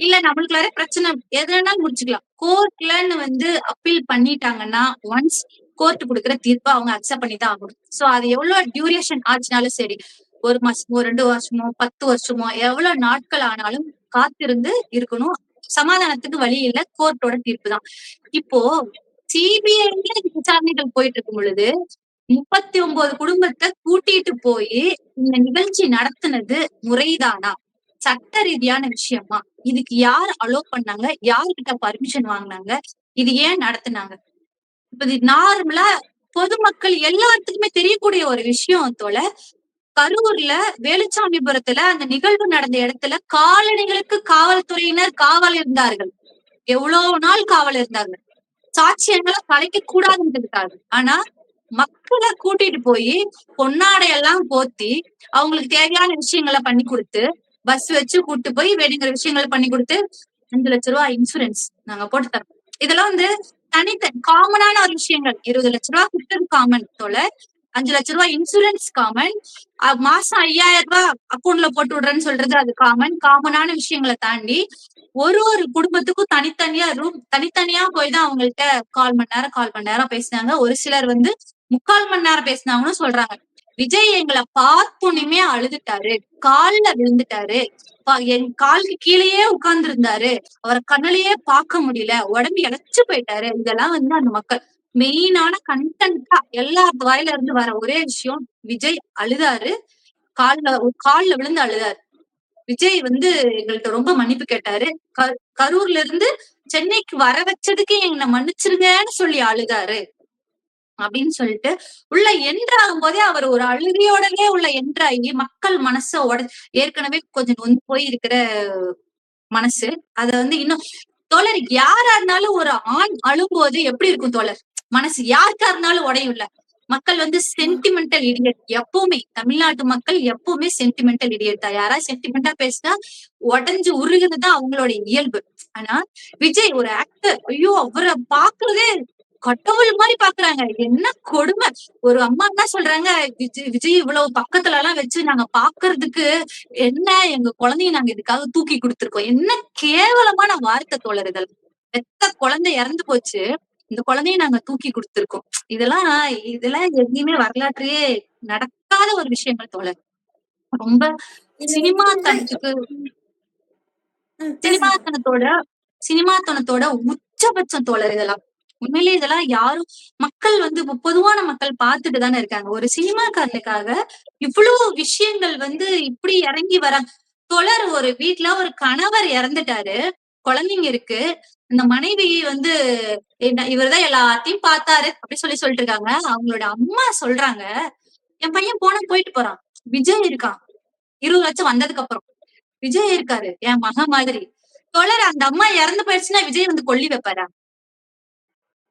இல்ல நம்மளுக்குள்ளார பிரச்சனை எதுனாலும் முடிச்சுக்கலாம். கோர்ட்லன்னு வந்து அப்பீல் பண்ணிட்டாங்கன்னா ஒன்ஸ் கோர்ட் கொடுக்குற தீர்ப்பை அவங்க அக்செப்ட் பண்ணிதான் ஆகணும். சோ அது எவ்வளவு டியூரேஷன் ஆச்சுனாலும் சரி, 1 மாசமோ 2 வருஷமோ 10 வருஷமோ எவ்வளவு நாட்கள் ஆனாலும் காத்திருந்து இருக்கணும். சமாதானத்துக்கு வழி இல்ல, கோர்ட்டோட தீர்ப்பு தான். இப்போ சிபிஐல விசாரணைகள் போயிட்டு இருக்கும் பொழுது 39 குடும்பத்தை கூட்டிட்டு போய் இந்த நிகழ்ச்சி நடத்துனது முறைதானா, சட்ட ரீதியான விஷயமா, இதுக்கு யார் அலோ பண்ணாங்க, யாருக்கிட்ட பர்மிஷன் வாங்கினாங்க, இது ஏன் நடத்துனாங்க? இப்ப இது நார்மலா பொதுமக்கள் எல்லாத்துக்குமே தெரியக்கூடிய ஒரு விஷயம் தோல. கரூர்ல வேலுச்சாமிபுரத்துல அந்த நிகழ்வு நடந்த இடத்துல காலணிகளுக்கு காவல்துறையினர் காவல் இருந்தார்கள். எவ்வளவு நாள் காவல் இருந்தாங்க, சாட்சியங்களை கலைக்க கூடாதுன்றதுக்காக. ஆனா மக்களை கூட்டிட்டு போய் பொன்னாடையெல்லாம் போத்தி அவங்களுக்கு தேவையான விஷயங்களை பண்ணி கொடுத்து, பஸ் வச்சு கூட்டு போய் வேணுங்கிற விஷயங்களை பண்ணி கொடுத்து 5 லட்சம் ரூபாய் இன்சூரன்ஸ் நாங்க போட்டு தரோம், இதெல்லாம் வந்து காமனான ஒரு விஷயங்கள். 20 லட்சம் ரூபாய் கொடுத்தது காமன் தோல. 5 லட்சம் ரூபாய் இன்சூரன்ஸ் காமன். மாசம் 5000 ரூபாய் அக்கௌண்ட்ல போட்டு விடுறேன்னு சொல்றது அது காமனான விஷயங்களை தாண்டி ஒரு குடும்பத்துக்கும் தனித்தனியா போய் தான் அவங்கள்ட்ட 1/4 மணி நேரம் பேசினாங்க. ஒரு சிலர் வந்து 3/4 மணி நேரம் பேசினாங்கன்னு சொல்றாங்க. விஜய் எங்களை பார்த்தோன்னுமே அழுதுட்டாரு, கால்ல விழுந்துட்டாரு, என் காலுக்கு கீழேயே உட்கார்ந்து இருந்தாரு, அவரை கண்ணிலேயே பார்க்க முடியல, உடம்பு இழைச்சு போயிட்டாரு. இதெல்லாம் வந்து அந்த மக்கள் மெயினான கண்டென்ட்டா எல்லாத்து வாயில இருந்து வர ஒரே விஷயம், விஜய் அழுதாரு, கால்ல விழுந்து அழுதாரு. விஜய் வந்து எங்கள்ட்ட ரொம்ப மன்னிப்பு கேட்டாரு. கரூர்ல இருந்து சென்னைக்கு வர வச்சதுக்கு என்னை மன்னிச்சிருங்கன்னு சொல்லி அழுதாரு அப்படின்னு சொல்லிட்டு உள்ள என்ட்ராகும் போதே அவர் ஒரு அழுகையோடவே உள்ள என்ட்ராகி மக்கள் மனச ஏற்கனவே கொஞ்சம் நொந்து போய் இருக்கிற மனசு அத வந்து இன்னும் தோழர் யாரா இருந்தாலும் ஒரு ஆண் அழும்போது எப்படி இருக்கும் தோழர் மனசு யாருக்கா இருந்தாலும் உடையும்ல. மக்கள் வந்து சென்டிமெண்டல் இடியட் எப்பவுமே தமிழ்நாட்டு மக்கள் எப்பவுமே சென்டிமெண்டல் இடியட் தான். யாராவது சென்டிமெண்டா பேசினா உடஞ்சு உருகுதுதான் அவங்களோட இயல்பு. ஆனா விஜய் ஒரு ஆக்டர், ஐயோ அவரை பாக்குறதே கடவுள் மாதிரி பாக்குறாங்க. என்ன கொடுமை. ஒரு அம்மா என்ன சொல்றாங்க, விஜய் இவ்வளவு பக்கத்துல எல்லாம் வச்சு நாங்க பாக்குறதுக்கு என்ன எங்க குழந்தைய நாங்க இதுக்காக தூக்கி கொடுத்திருக்கோம். என்ன கேவலமான வார்த்தை தோழர் இதெல்லாம். பெத்த குழந்தை இறந்து போச்சு, இந்த குழந்தைய நாங்க தூக்கி கொடுத்திருக்கோம். இதெல்லாம் எங்கேயுமே வரலாற்றையே நடக்காத ஒரு விஷயங்கள் தோழர். ரொம்ப சினிமாத்தனத்தோட உச்சபட்சம் தோழர் இதெல்லாம். உண்மையிலேயே இதெல்லாம் யாரும் மக்கள் வந்து பொதுவான மக்கள் பார்த்துட்டு தானே இருக்காங்க. ஒரு சினிமாக்காரனுக்காக இவ்வளவு விஷயங்கள் வந்து இப்படி இறங்கி வராங்க தோழர். ஒரு வீட்டுல ஒரு கணவர் இறந்துட்டாரு, குழந்தைங்க இருக்கு, இந்த மனைவி வந்து இவர்தான் எல்லாத்தையும் பார்த்தாரு அப்படி சொல்லிட்டு இருக்காங்க. அவங்களோட அம்மா சொல்றாங்க, என் பையன் போயிட்டு போறான், விஜய் இருக்கான், 20 லட்சம் வந்ததுக்கு அப்புறம் விஜய் இருக்காரு என் மகன் மாதிரி. தோழர் அந்த அம்மா இறந்து போயிடுச்சுன்னா விஜய் வந்து கொல்லி வைப்பாரா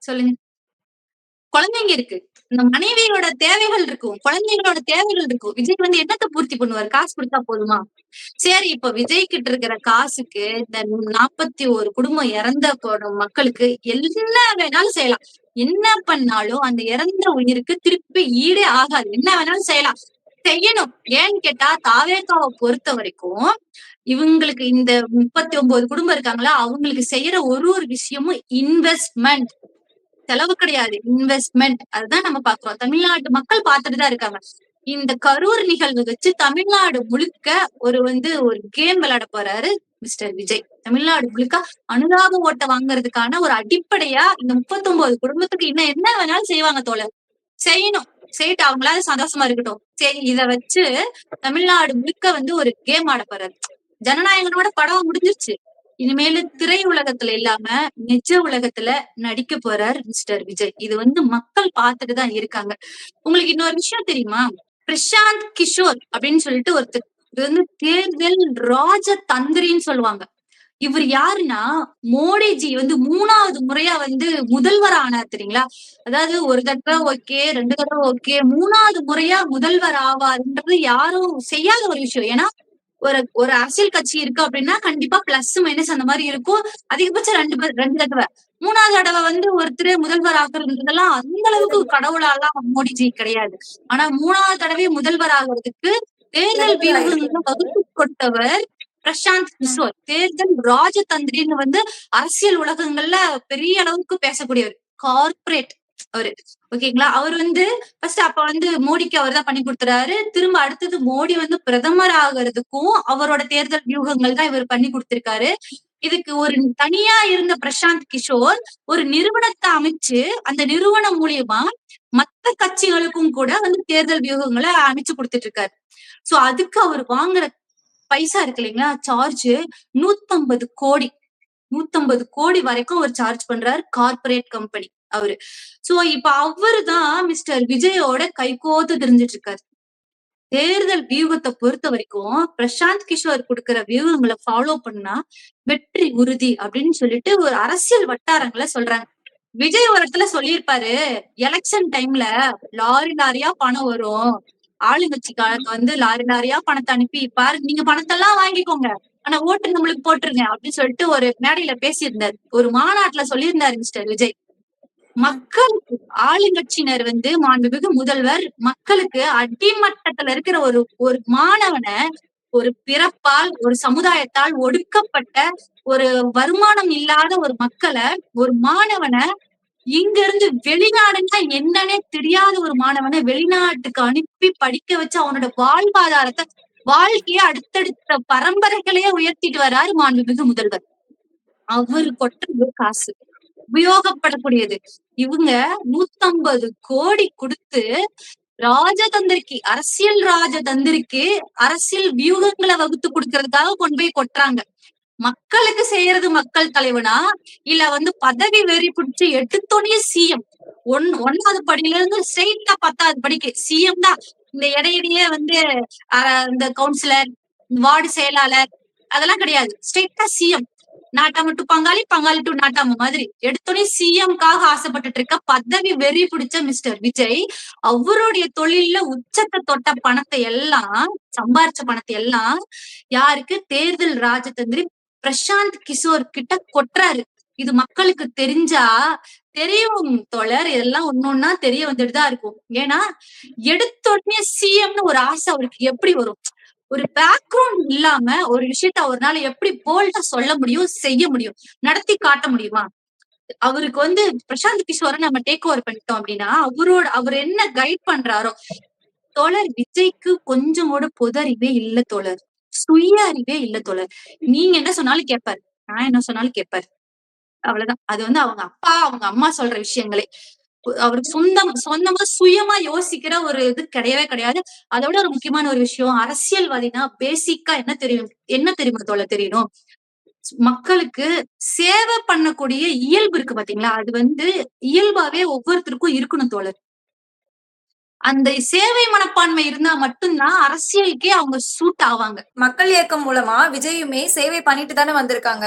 சொல்லுங்க? குழந்தைங்க இருக்கு, இந்த மனைவியோட தேவைகள் இருக்கும், குழந்தைங்களோட தேவைகள் இருக்கும். விஜய் வந்து என்னத்தை பூர்த்தி பண்ணுவார்? காசு கொடுத்தா போதுமா? சரி, இப்ப விஜய் கிட்ட இருக்கிற காசுக்கு இந்த 41 குடும்பம் இறந்த போடும் மக்களுக்கு என்ன வேணாலும் செய்யலாம். என்ன பண்ணாலும் அந்த இறந்த உயிருக்கு திருப்பி ஈடே ஆகாது. என்ன வேணாலும் செய்யணும். ஏன்னு கேட்டா தாவேகாவை பொறுத்த வரைக்கும் இவங்களுக்கு இந்த 39 குடும்பம் இருக்காங்களா, அவங்களுக்கு செய்யற ஒரு விஷயமும் இன்வெஸ்ட்மெண்ட், செலவு கிடையாது, இன்வெஸ்ட்மெண்ட். அதுதான் நம்ம பாக்குறோம். தமிழ்நாட்டு மக்கள் பார்த்துட்டுதான் இருக்காங்க. இந்த கரூர் நிகழ்வு வச்சு தமிழ்நாடு முழுக்க ஒரு கேம் விளையாட போறாரு மிஸ்டர் விஜய். தமிழ்நாடு முழுக்க அனுதாப ஓட்டை வாங்குறதுக்கான ஒரு அடிப்படையா இந்த 39 குடும்பத்துக்கு இன்னும் என்ன வேணாலும் செய்வாங்க தோழர். செய்யணும், செய்யிட்டு அவங்களால சந்தோஷமா இருக்கட்டும். சரி, இத வச்சு தமிழ்நாடு முழுக்க ஒரு கேம் ஆட போறாரு. ஜனநாயகனோட படம் முடிஞ்சிருச்சு, இனிமேல திரை உலகத்துல இல்லாம நிஜ உலகத்துல நடிக்க போறார் மிஸ்டர் விஜய். இது மக்கள் பார்த்துட்டுதான் இருக்காங்க. உங்களுக்கு இன்னொரு விஷயம் தெரியுமா? பிரசாந்த் கிஷோர் அப்படின்னு சொல்லிட்டு ஒருத்தர், இது தேர்தல் ராஜதந்திரின்னு சொல்லுவாங்க. இவர் யாருன்னா, மோடிஜி 3வது முறையா முதல்வர் ஆனார் தெரியுங்களா? அதாவது ஒரு தடவை ஓகே, 2 தடவை ஓகே, 3வது முறையா முதல்வர் ஆவார்ன்றது யாரும் செய்யாத ஒரு விஷயம். ஏன்னா ஒரு அரசியல் கட்சி இருக்கு அப்படின்னா கண்டிப்பா பிளஸ் மைனஸ் அந்த மாதிரி இருக்கும். அதிகபட்சம் 2 தடவை. 3வது தடவை ஒருத்தர் முதல்வர் ஆகுறதுலாம் அந்த அளவுக்கு கடவுளாலாம் மோடிஜி கிடையாது. ஆனா 3வது தடவை முதல்வர் ஆகுறதுக்கு தேர்தல் வியூகங்களை வகுத்து கொடுத்தவர் பிரசாந்த் கிஷோர். தேர்தல் ராஜதந்திரின்னு அரசியல் உலகங்கள்ல பெரிய அளவுக்கு பேசக்கூடியவர், கார்பரேட் அவரு. ஓகேங்களா? அவர் ஃபர்ஸ்ட் அப்ப மோடிக்கு அவர் தான் பண்ணி கொடுத்துறாரு. திரும்ப அடுத்தது மோடி பிரதமர் ஆகிறதுக்கும் அவரோட தேர்தல் வியூகங்கள் தான் இவர் பண்ணி கொடுத்திருக்காரு. இதுக்கு ஒரு தனியா இருந்த பிரசாந்த் கிஷோர் ஒரு நிறுவனத்தை அமைச்சு அந்த நிறுவனம் மூலியமா மத்த கட்சிகளுக்கும் கூட தேர்தல் வியூகங்களை அமைச்சு கொடுத்துட்டு இருக்காரு. சோ அதுக்கு அவர் வாங்குற பைசா இருக்கு இல்லைங்களா, சார்ஜ் 150 கோடி 150 கோடி வரைக்கும் அவர் சார்ஜ் பண்றாரு, கார்பரேட் கம்பெனி அவரு. சோ இப்ப அவருதான் மிஸ்டர் விஜயோட கைகோத்து தெரிஞ்சிட்டு இருக்காரு. தேர்தல் வியூகத்தை பொறுத்த வரைக்கும் பிரசாந்த் கிஷோர் கொடுக்கிற வியூகங்களை ஃபாலோ பண்ணா வெற்றி உறுதி அப்படின்னு சொல்லிட்டு ஒரு அரசியல் வட்டாரங்களை சொல்றாங்க. விஜய் ஒரு இடத்துல சொல்லியிருப்பாரு, எலெக்ஷன் டைம்ல லாரியா பணம் வரும், ஆளுங்கட்சிக்காரங்க லாரி லாரியா பணத்தை அனுப்பி பாரு, நீங்க பணத்தெல்லாம் வாங்கிக்கோங்க, ஆனா ஓட்டு நம்மளுக்கு போட்டுருங்க அப்படின்னு சொல்லிட்டு ஒரு மேடையில பேசியிருந்தாரு, ஒரு மாநாட்டுல சொல்லியிருந்தாரு மிஸ்டர் விஜய். ம். மக்களுக்கு ஆளுங்கட்சியினர் வந்து மாண்புமிகு முதல்வர் மக்களுக்கு அடிமட்டத்துல இருக்கிற ஒரு ஒரு மாணவன ஒரு பிறப்பால், ஒரு சமுதாயத்தால் ஒடுக்கப்பட்ட, ஒரு வருமானம் இல்லாத ஒரு மக்கள, ஒரு மாணவன இங்க இருந்து வெளிநாடுன்னா என்னன்னே தெரியாத ஒரு மாணவன வெளிநாட்டுக்கு அனுப்பி படிக்க வச்சு அவனோட வாழ்வாதாரத்த வாழ்க்கைய அடுத்தடுத்த பரம்பரைகளையே உயர்த்திட்டு வர்றாரு மாண்புமிகு முதல்வர். அவரு ம். கொட்டுறது காசு. உபயோகப்படக்கூடியது. இவங்க 150 கோடி குடுத்து ராஜதந்திரிக்கு, அரசியல் ராஜதந்திரிக்கு அரசியல் வியூகங்கள வகுத்து குடுக்கறதுக்காக கொண்டு போய் கொட்டுறாங்க. மக்களுக்கு செய்யறது மக்கள் தலைவனா? இல்ல வந்து பதவி வெறி பிடிச்சு எடுத்தோனே சிஎம். 1வது படியில இருந்து ஸ்ட்ரெய்ட்டா 10வது படிக்கு சிஎம் தான். இந்த இடையிடையே வந்து இந்த கவுன்சிலர், வார்டு செயலாளர் அதெல்லாம் கிடையாது. ஸ்ட்ரெய்ட்டா சிஎம். நாட்டாம டு பங்காளி, பங்காளி டு நாட்டாம மாதிரி. எடுத்தோனே சிஎம்காக ஆசைப்பட்டுட்டு இருக்க பதவி வெறி பிடிச்ச மிஸ்டர் விஜய், அவருடைய தொழில்ல உச்சத்த தொட்ட பணத்தை எல்லாம், சம்பாரிச்ச பணத்தை எல்லாம் யாருக்கு? தேர்தல் ராஜதந்திரி பிரசாந்த் கிஷோர் கிட்ட கொட்டுறாரு. இது மக்களுக்கு தெரிஞ்சா தெரியும் தோழர். இதெல்லாம் ஒண்ணொண்ணா தெரிய வந்துட்டு தான் இருக்கும். ஏன்னா, எடுத்த உடனே சிஎம்னு ஒரு ஆசை அவருக்கு எப்படி வரும்? ஒரு பேக்ரவுண்ட் இல்லாம ஒரு விஷயத்த அவர்னால எப்படி போல்டா சொல்ல முடியும், செய்ய முடியும், நடத்தி காட்ட முடியுமா? அவருக்கு வந்து பிரசாந்த் கிஷோர நம்ம டேக் ஓவர் பண்ணிட்டோம் அப்படின்னா, அவர் என்ன கைட் பண்றாரோ தோழர் விஜய்க்கு கொஞ்சம் கூட பொது அறிவே இல்ல தோழர். சுய அறிவே இல்ல தோழர். நீங்க என்ன சொன்னாலும் கேட்பாரு. நான் என்ன சொன்னாலும் கேட்பாரு. அவ்வளவுதான். அது வந்து அவங்க அப்பா, அவங்க அம்மா சொல்ற விஷயங்களே. அவருக்கு சொந்தமா சுயமா யோசிக்கிற ஒரு இது கிடையவே கிடையாது. அதோட ஒரு முக்கியமான ஒரு விஷயம், அரசியல்வாதினா பேசிக்கா என்ன தெரியுமா தோழர் தெரியணும்? மக்களுக்கு சேவை பண்ணக்கூடிய இயல்பு இருக்கு பாத்தீங்களா? அது வந்து இயல்பாவே ஒவ்வொருத்தருக்கும் இருக்கணும் தோழர். அந்த சேவை மனப்பான்மை இருந்தா மட்டும் தான் அரசியலுக்கே அவங்க சூட் ஆவாங்க. மக்கள் இயக்கம் மூலமா விஜயுமே சேவை பண்ணிட்டு தானே வந்திருக்காங்க.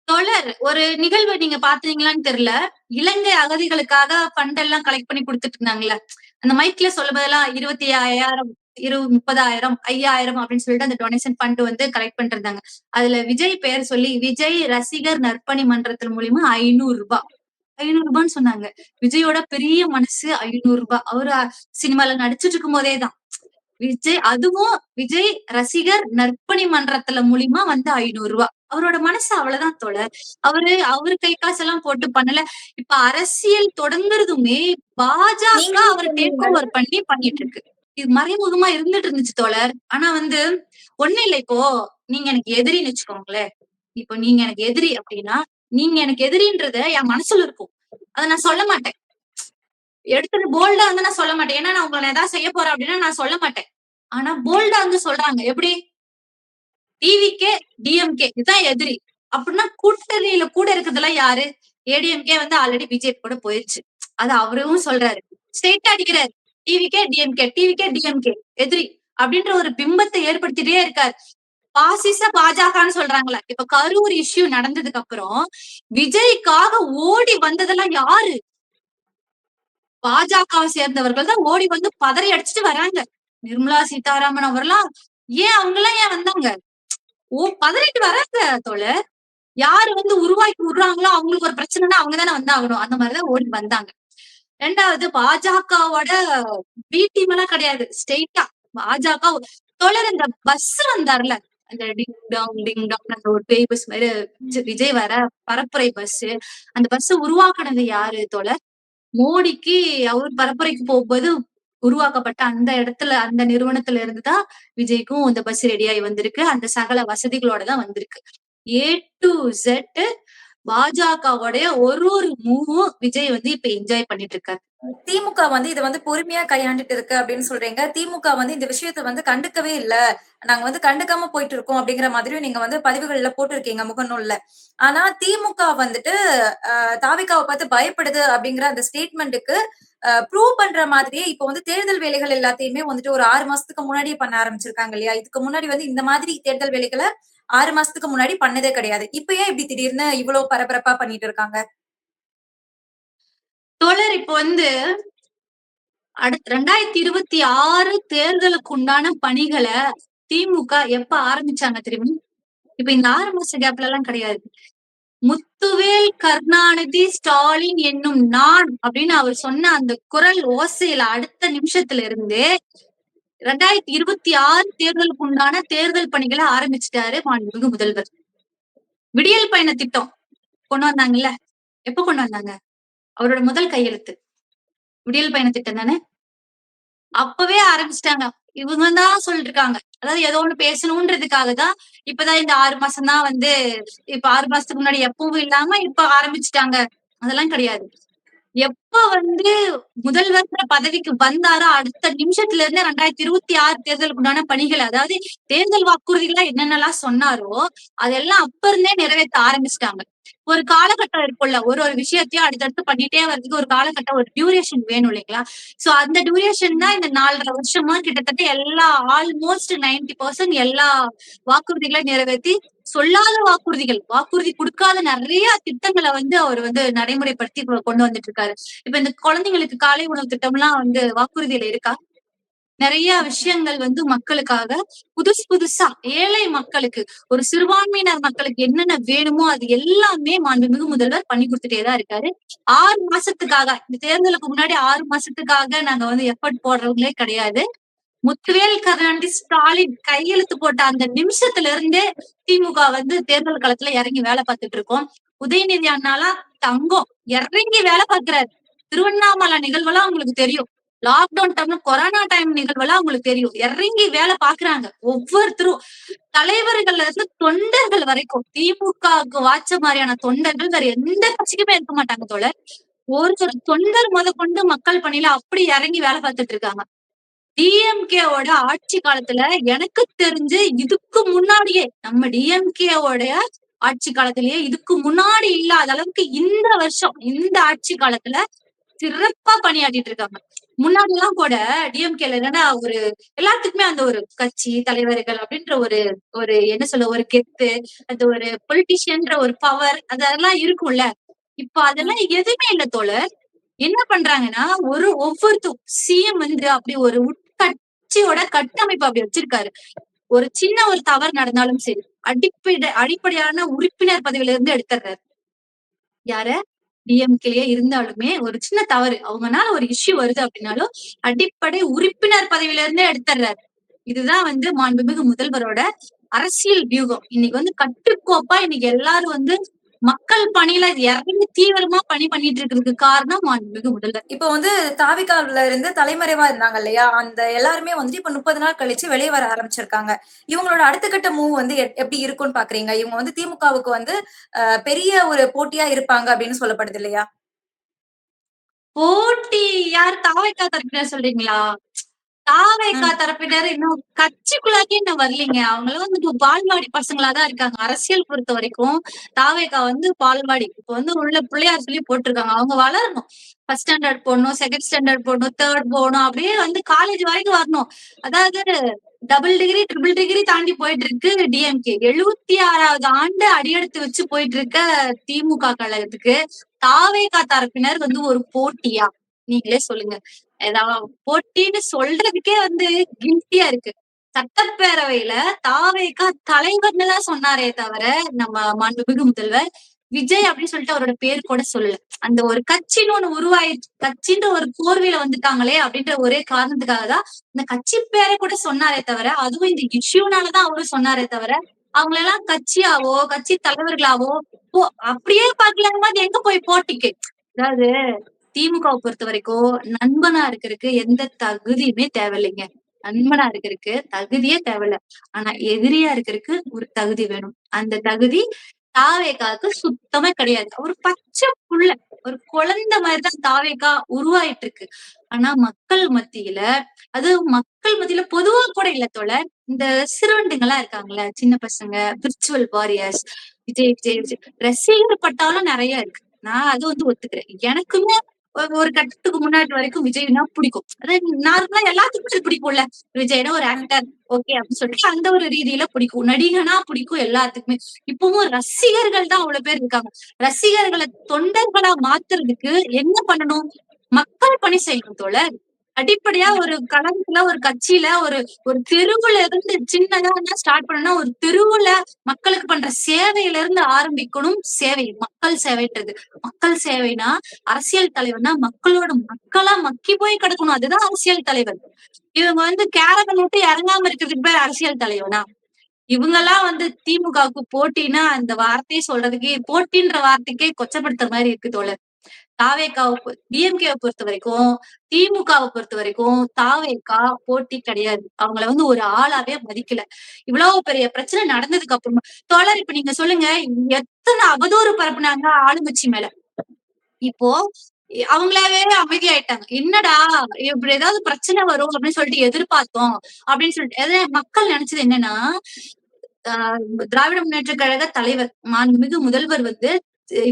தோழர் ஒரு நிகழ்வு நீங்க பாத்தீங்களான்னு தெரியல. இலங்கை அகதிகளுக்காக ஃபண்ட் எல்லாம் கலெக்ட் பண்ணி குடுத்துட்டு இருந்தாங்கல்ல. அந்த மைக்ல சொல்லும்போதெல்லாம் 25,000 30,000 5,000 அப்படின்னு சொல்லிட்டு அந்த டொனேஷன் ஃபண்ட் வந்து கலெக்ட் பண்ணிட்டு இருந்தாங்க. அதுல விஜய் பெயர் சொல்லி விஜய் ரசிகர் நற்பணி மன்றத்தின் மூலியமா ரூ. 500 சொன்னாங்க. விஜயோட பெரிய மனசு ரூ. 500. அவரு சினிமால நடிச்சிட்டு இருக்கும்போதே தான். அதுவும் விஜய் ரசிகர் நற்பணி மன்றத்துல மூலியமா வந்த ரூ. 500. அவரோட மனசு அவ்வளவுதான் தோழர். அவரு கை காசெல்லாம் போட்டு பண்ணல. இப்ப அரசியல் தொடங்குறதுமே பாஜக நீங்க அவர் டேக் ஓவர் பண்ணி பண்ணிட்டு இருக்கு. இது மறைமுகமா இருந்துட்டு இருந்துச்சு தோழர். ஆனா வந்து ஒண்ணும் இல்ல இப்போ நீங்க எனக்கு எதிரின்னு வச்சுக்கோங்களேன். இப்போ நீங்க எனக்கு எதிரி அப்படின்னா, நீங்க எனக்கு எதிரின்றது என் மனசுல இருக்கும். அத நான் சொல்ல மாட்டேன். எடுத்துட்டு போல்டா வந்து நான் சொல்ல மாட்டேன். ஏன்னா நான் உங்கள ஏதாவது செய்ய போறேன் அப்படின்னா நான் சொல்ல மாட்டேன். ஆனா போல்டா வந்து சொல்றாங்க. எப்படி? டிவிகே, டிஎம்கே இதுதான் எதிரி. அப்படின்னா கூட்டணியில கூட இருக்கிறதெல்லாம் யாரு? ஏடிஎம்கே வந்து ஆல்ரெடி பிஜேபி கூட போயிருச்சு. அது அவரும் சொல்றாரு. ஸ்ட்ரெயிட்டா அடிக்கிறாரு. டிவிகே, டிஎம்கே எதிரி அப்படின்ற ஒரு பிம்பத்தை ஏற்படுத்திட்டே இருக்காரு. பாசிச பாஜகன்னு சொல்றாங்கல்ல. இப்ப கரூர் இஷ்யூ நடந்ததுக்கு அப்புறம் விஜய்க்காக ஓடி வந்ததெல்லாம் யாரு? பாஜகவை சேர்ந்தவர்கள் தான் ஓடி வந்து பதறி அடிச்சுட்டு வராங்க. நிர்மலா சீதாராமன் அவர்லாம் ஏன் வந்தாங்க? பதறிட்டு வராங்க தோழர். யாரு வந்து உருவாக்கி விடுறாங்களோ அவங்களுக்கு ஒரு பிரச்சனைன்னா அவங்க தானே வந்தாகணும். அந்த மாதிரிதான் ஓடி வந்தாங்க. 2வது பாஜகவோட பி டீம் எல்லாம் கிடையாது. ஸ்ட்ரெயிட்டா பாஜக தோழர் இந்த பஸ் வந்தார்ல. அந்த டிங் டாங் அந்த ஒரு பேய் பஸ் மாதிரி விஜய் வர பரப்புரை பஸ். அந்த பஸ் உருவாக்குனது யாரு தோழர்? மோடிக்கு அவர் பரப்புரைக்கு போகும்போது உருவாக்கப்பட்ட அந்த இடத்துல அந்த நிறுவனத்துல இருந்து தான் விஜய்க்கும் இந்த பஸ் ரெடியாகி வந்திருக்கு. அந்த சகல வசதிகளோட தான் வந்திருக்கு. ஏ டு Z பாஜகவுடைய ஒரு மூவும் விஜய் வந்து இப்ப என்ஜாய் பண்ணிட்டு இருக்காரு. திமுக வந்து இத வந்து பொறுமையா கையாண்டுட்டு இருக்கு அப்படின்னு சொல்றீங்க. திமுக வந்து இந்த விஷயத்த வந்து கண்டுக்கவே இல்ல. நாங்க வந்து கண்டுக்காம போயிட்டு இருக்கோம் அப்படிங்கிற மாதிரியும் நீங்க வந்து பதிவுகள்ல போட்டிருக்கீங்க முகநூல்ல. ஆனா திமுக வந்துட்டு தாவேகாவ பார்த்து பயப்படுது அப்படிங்கிற அந்த ஸ்டேட்மெண்ட்டுக்கு ப்ரூவ் பண்ற மாதிரியே இப்ப வந்து தேர்தல் வேலைகள் எல்லாத்தையுமே வந்துட்டு ஒரு 6 மாசத்துக்கு முன்னாடியே பண்ண ஆரம்பிச்சிருக்காங்க இல்லையா? இதுக்கு முன்னாடி வந்து இந்த மாதிரி தேர்தல் வேலைகள 6 மாசத்துக்கு முன்னாடி பண்ணதே கிடையாது. இப்ப ஏன் இப்படி திடீர்னு இவ்வளவு பரபரப்பா பண்ணிட்டு இருக்காங்க? தோழர் இப்ப வந்து அடுத்து 2026 தேர்தலுக்கு உண்டான பணிகளை திமுக எப்ப ஆரம்பிச்சாங்க தெரியுமா? இப்ப இந்த 6 மாச கேப்ல எல்லாம் கிடையாது. முத்துவேல் கருணாநிதி ஸ்டாலின் என்னும் நான் அப்படின்னு அவர் சொன்ன அந்த குரல் ஓசையில அடுத்த நிமிஷத்துல இருந்து 2026 தேர்தலுக்கு உண்டான தேர்தல் பணிகளை ஆரம்பிச்சுட்டாரு மாண்புமிகு முதல்வர். விடியல் பயண திட்டம் கொண்டு வந்தாங்கல்ல, எப்ப கொண்டு வந்தாங்க? அவரோட முதல் கையெழுத்து விடியல் பயண திட்டம் தானே. அப்பவே ஆரம்பிச்சிட்டாங்க. இவங்க தான் சொல்லிட்டு இருக்காங்க, அதாவது ஏதோ ஒண்ணு பேசணும்ன்றதுக்காக தான் இப்பதான் இந்த 6 மாசம் தான் வந்து, இப்ப 6 மாசத்துக்கு முன்னாடி எப்பவும் இல்லாம இப்ப ஆரம்பிச்சுட்டாங்க. அதெல்லாம் கிடையாது. எப்ப வந்து முதல்வர் பதவிக்கு வந்தாரோ அடுத்த நிமிஷத்துல இருந்து 2026 தேர்தலுக்கு உண்டான பணிகள், அதாவது தேர்தல் வாக்குறுதிகளா என்னென்னலாம் சொன்னாரோ அதெல்லாம் அப்ப இருந்தே நிறைவேற்ற ஆரம்பிச்சிட்டாங்க. ஒரு காலகட்டம் இருக்கும்ல, ஒரு விஷயத்தையும் அடுத்தடுத்து பண்ணிட்டே வர்றதுக்கு ஒரு காலகட்டம், ஒரு டியூரேஷன் வேணும் இல்லைங்களா? சோ அந்த டியூரேஷன் தான் இந்த 4.5 வருஷமா கிட்டத்தட்ட எல்லா ஆல்மோஸ்ட் 90% எல்லா வாக்குறுதிகளையும் நிறைவேற்றி, சொல்லாத வாக்குறுதி கொடுக்காத நிறைய திட்டங்களை வந்து அவர் வந்து நடைமுறைப்படுத்தி கொண்டு வந்துட்டு இருக்காரு. இப்ப இந்த குழந்தைங்களுக்கு காலை உணவு திட்டம் எல்லாம் வந்து வாக்குறுதியில இருக்கா? நிறைய விஷயங்கள் வந்து மக்களுக்காக புதுசா ஏழை மக்களுக்கு, ஒரு சிறுபான்மையினர் மக்களுக்கு என்னென்ன வேணுமோ அது எல்லாமே மாண்புமிகு முதல்வர் பண்ணி கொடுத்துட்டேதான் இருக்காரு. 6 மாசத்துக்காக, இந்த தேர்தலுக்கு முன்னாடி 6 மாசத்துக்காக நாங்க வந்து எஃபர்ட் போடுறவங்களே கிடையாது. முத்துவேல் கருணாநிதி ஸ்டாலின் கையெழுத்து போட்ட அந்த நிமிஷத்துல இருந்தே திமுக வந்து தேர்தல் களத்துல இறங்கி வேலை பார்த்துட்டு இருக்கோம். உதயநிதி அண்ணாலா தங்கம் இறங்கி வேலை பார்க்கிறாரு. திருவண்ணாமலை நிகழ்வெல்லாம் உங்களுக்கு தெரியும். லாக்டவுன் டைம்ல, கொரோனா டைம் நிகழ்வெல்லாம் உங்களுக்கு தெரியும். இறங்கி வேலை பாக்குறாங்க ஒவ்வொருத்தரும். தலைவர்கள்ல இருந்து தொண்டர்கள் வரைக்கும், திமுகவுக்கு வாச்ச மாதிரியான தொண்டர்கள் வேற எந்த கட்சிக்குமே இருக்க மாட்டாங்க தோழர். ஒரு தொண்டர் முதற்கொண்டு மக்கள் பணியில அப்படி இறங்கி வேலை பார்த்துட்டு இருக்காங்க. டிஎம்கேவோட ஆட்சி காலத்துல எனக்கு தெரிஞ்சு இதுக்கு முன்னாடியே, நம்ம டிஎம்கேவோட ஆட்சி காலத்திலேயே இதுக்கு முன்னாடி இல்லாத அளவுக்கு இந்த வருஷம் இந்த ஆட்சி காலத்துல சிறப்பா பணியாற்றிட்டு இருக்காங்க. முன்னாடி எல்லாம் கூட டிஎம்கேல என்னன்னா ஒரு எல்லாத்துக்குமே அந்த ஒரு கட்சி தலைவர்கள் அப்படின்ற ஒரு ஒரு என்ன சொல்ல, ஒரு கெத்து, அந்த ஒரு பொலிட்டிஷியன்ற ஒரு பவர் அதெல்லாம் இருக்கும்ல. இப்ப அதெல்லாம் எதுவுமே இல்ல தோழர். என்ன பண்றாங்கன்னா, ஒவ்வொருத்தரும் சிஎம் வந்து அப்படி ஒரு உட்கட்சியோட கட்டமைப்பு அப்படி வச்சிருக்காரு. ஒரு சின்ன ஒரு தவறு நடந்தாலும் சரி, அடிப்படையான உறுப்பினர் பதவியில இருந்து எடுத்துறாரு. யார? டிஎம்கேலயே இருந்தாலுமே ஒரு சின்ன தவறு, அவங்கனால ஒரு இஷ்யூ வருது அப்படின்னாலும் அடிப்படை உறுப்பினர் பதவியில இருந்தே எடுத்துறாரு. இதுதான் வந்து மாண்புமிகு முதல்வரோட அரசியல் வியூகம். இன்னைக்கு வந்து கட்டுக்கோப்பா இன்னைக்கு எல்லாரும் வந்து மக்கள் பணியில இறங்கி தீவிரமா பணி பண்ணிட்டு இருக்கிறதுக்கு காரணம் மாண்புமிகு முதல்வர். இப்போ வந்து தாவிகாவுல இருந்து தலைமறைவா இருந்தாங்க இல்லையா, அந்த எல்லாருமே வந்து இப்ப 30 நாள் கழிச்சு வெளியே வர ஆரம்பிச்சிருக்காங்க. இவங்களோட அடுத்த கட்ட மூவ் வந்து எப்படி இருக்கும்னு பாக்குறீங்க? இவங்க வந்து திமுகவுக்கு வந்து பெரிய ஒரு போட்டியா இருப்பாங்க அப்படின்னு சொல்லப்படுது இல்லையா? போட்டி யார்? தாவேக்கா தரப்பினர் சொல்றீங்களா? தாவேக்கா தரப்பினர் இன்னும் கட்சிக்குள்ளாக்கே இன்னும் வரலீங்க. அவங்களும் வந்து பால்வாடி பசங்களாதான் இருக்காங்க. அரசியல் பொறுத்த வரைக்கும் தாவேக்கா வந்து பால்வாடி. இப்ப வந்து உள்ள பிள்ளையார் சொல்லி போட்டிருக்காங்க. அவங்க வளரணும். ஃபர்ஸ்ட் ஸ்டாண்டர்ட் போடணும், செகண்ட் ஸ்டாண்டர்ட் போடணும், தேர்ட் போகணும், அப்படியே வந்து காலேஜ் வரைக்கும் வரணும். அதாவது டபுள் டிகிரி, ட்ரிபிள் டிகிரி தாண்டி போயிட்டு இருக்கு டிஎம்கே. 76வது ஆண்டு அடியெடுத்து வச்சு போயிட்டு இருக்க திமுக கழகத்துக்கு தாவேக்கா தரப்பினர் வந்து ஒரு போட்டியா? நீங்களே சொல்லுங்க. ஏதாவது போட்டின்னு சொல்றதுக்கே வந்து கில்ட்டியா இருக்கு. சட்டப்பேரவையில தாவேக்கா தலைவர்னு தான் சொன்னாரே தவிர, நம்ம மாண்புமிகு முதல்வர் விஜய் அப்படின்னு சொல்லிட்டு அவரோட பேர் கூட சொல்லல. அந்த ஒரு கட்சின்னு ஒண்ணு உருவாயிடுச்சு, கட்சின்ற ஒரு போர்வையில வந்துட்டாங்களே அப்படின்ற ஒரே காரணத்துக்காக தான் இந்த கட்சி பேரை கூட சொன்னாரே தவிர, அதுவும் இந்த இஷ்யூனாலதான் அவரும் சொன்னாரே தவிர, அவங்களெல்லாம் கட்சியாவோ கட்சி தலைவர்களாவோ அப்படியே பாக்கலாங்க போது எங்க போய் போட்டிக்கு? அதாவது திமுகவை பொறுத்த வரைக்கும் நண்பனா இருக்கிறதுக்கு எந்த தகுதியுமே தேவையில்லைங்க. நண்பனா இருக்கிறதுக்கு தகுதியே தேவையில்ல. ஆனா எதிரியா இருக்கிறதுக்கு ஒரு தகுதி வேணும். அந்த தகுதி தாவேகாவுக்கு சுத்தமா கிடையாது. ஒரு பச்சை புள்ள, ஒரு குழந்தை மாதிரிதான் தாவேகா உருவாயிட்டு இருக்கு. ஆனா மக்கள் மத்தியில, அது மக்கள் மத்தியில பொதுவா கூட இல்ல தோழர், இந்த சிறுவண்டுங்களா இருக்காங்கல்ல, சின்ன பசங்க, விர்ச்சுவல் வாரியர்ஸ், விஜய் விஜய் விஜய் ரசிகர் பட்டாலும் நிறைய இருக்கு. நான் அது வந்து ஒத்துக்கிறேன். எனக்குமே ஒரு கட்டத்துக்கு முன்னாடி வரைக்கும் விஜய்னா பிடிக்கும். அதாவது நார்மலா எல்லாத்துக்குமே பிடிக்கும்ல. விஜய்னா ஒரு ஆக்டர் ஓகே அப்படின்னு சொல்லிட்டு அந்த ஒரு ரீதியில பிடிக்கும். நடிகனா பிடிக்கும் எல்லாத்துக்குமே. இப்பவும் ரசிகர்கள் தான் அவ்வளவு பேர் இருக்காங்க. ரசிகர்களை தொண்டர்களா மாத்துறதுக்கு என்ன பண்ணணும்? மக்கள் பணி செய்யணும் தோழர். அடிப்படையா ஒரு கழகத்துல, ஒரு கட்சியில, ஒரு ஒரு தெருவுல இருந்து சின்னதா ஸ்டார்ட் பண்ணா, ஒரு தெருவுல மக்களுக்கு பண்ற சேவையில இருந்து ஆரம்பிக்கணும் சேவை. மக்கள் சேவைன்றது. மக்கள் சேவைனா, அரசியல் தலைவர்னா மக்களா மக்கி போய் கிடக்கணும். அதுதான் அரசியல் தலைவர். இவங்க கேரவன் விட்டு இறங்காம இருக்கிறதுக்கு பேர் அரசியல் தலைவனா? இவங்கெல்லாம் திமுகவுக்கு போட்டின்னா, அந்த வார்த்தையே சொல்றதுக்கே போட்டின்ற வார்த்தைக்கே கொச்சப்படுத்துற மாரி இருக்கு தோழர். டிஎம்கேவ பொறுத்தவரைக்கும், திமுகவ பொறுத்தவரைக்கும் தாவேகா போட்டி கிடையாது. அவங்கள ஒரு ஆளாவே மதிக்கல. இவ்வளவு பெரிய பிரச்சனை நடந்ததுக்கு அப்புறமா தோழர் இப்ப நீங்க சொல்லுங்க, எத்தன அவதூறு பரப்புனாங்க ஆளுங்கட்சி மேல. இப்போ அவங்களாவே அமைதியாயிட்டாங்க. என்னடா இப்படி ஏதாவது பிரச்சனை வரும் அப்படின்னு சொல்லிட்டு எதிர்பார்த்தோம் அப்படின்னு சொல்லிட்டு மக்கள் நினைச்சது என்னன்னா, திராவிட முன்னேற்ற கழக தலைவர் மாண்புமிகு முதல்வர்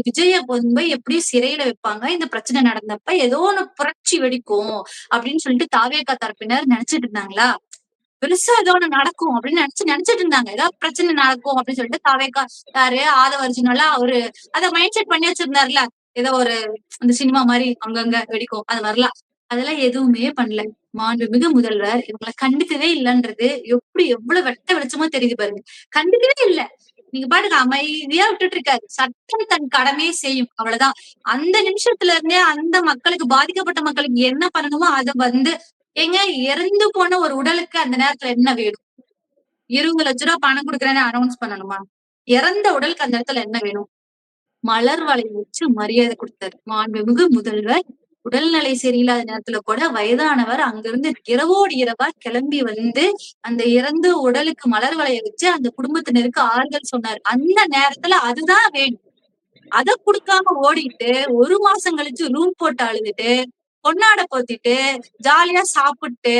விஜய போய் எப்படி சிறையில வைப்பாங்க, இந்த பிரச்சனை நடந்தப்ப ஏதோ ஒண்ணு புரட்சி வெடிக்கும் அப்படின்னு சொல்லிட்டு தாவேகா தரப்பினர் நினைச்சிட்டு இருந்தாங்களா? பெருசா ஏதோ ஒண்ணு நடக்கும் அப்படின்னு நினைச்சிட்டு இருந்தாங்க. ஏதாவது பிரச்சனை நடக்கும் அப்படின்னு சொல்லிட்டு தாவேகா யாரு ஆதவ அர்ஜுனால அவரு அத மைண்ட் செட் பண்ணி வச்சிருந்தாருல. ஏதோ ஒரு அந்த சினிமா மாதிரி அங்கங்க வெடிக்கும் அது மாதிரிலாம். அதெல்லாம் எதுவுமே பண்ணல. மாண்புமிகு முதல்வர் இவங்களை கண்டுக்கவே இல்லன்றது எவ்வளவு வெட்ட வெளிச்சமா தெரியுது பாருங்க. கண்டுக்கவே இல்ல. நீங்க பாட்டுக்கு அமைதியா விட்டுட்டு இருக்காரு. சட்டம் தன் கடமையை செய்யும். அவ்வளவுதான். அந்த நிமிஷத்துல இருந்தே அந்த மக்களுக்கு பாதிக்கப்பட்ட மக்களுக்கு என்ன பண்ணணுமோ அத ஏங்க இறந்து போன ஒரு உடலுக்கு அந்த நேரத்துல என்ன வேணும்? 20 லட்சம் ரூபாய் பணம் கொடுக்குறேன்னு அனௌன்ஸ் பண்ணணுமா? இறந்த உடலுக்கு அந்த இடத்துல என்ன வேணும்? மலர் வளையம் வச்சு மரியாதை கொடுத்தாரு மாண்புமிகு முதல்வர். உடல்நிலை சரியில்லாத நேரத்துல கூட வயதானவர் அங்கிருந்து இரவோடு இரவா கிளம்பி அந்த இறந்த உடலுக்கு மலர் வளைய வச்சு அந்த குடும்பத்தினருக்கு ஆறுதல் சொன்னார். அந்த நேரத்துல அதுதான் வேணும். அத குடுக்காம ஓடிட்டு 1 மாசம் கழிச்சு ரூம் போட்டு அழுதுட்டு பொன்னாடை போத்திட்டு ஜாலியா சாப்பிட்டு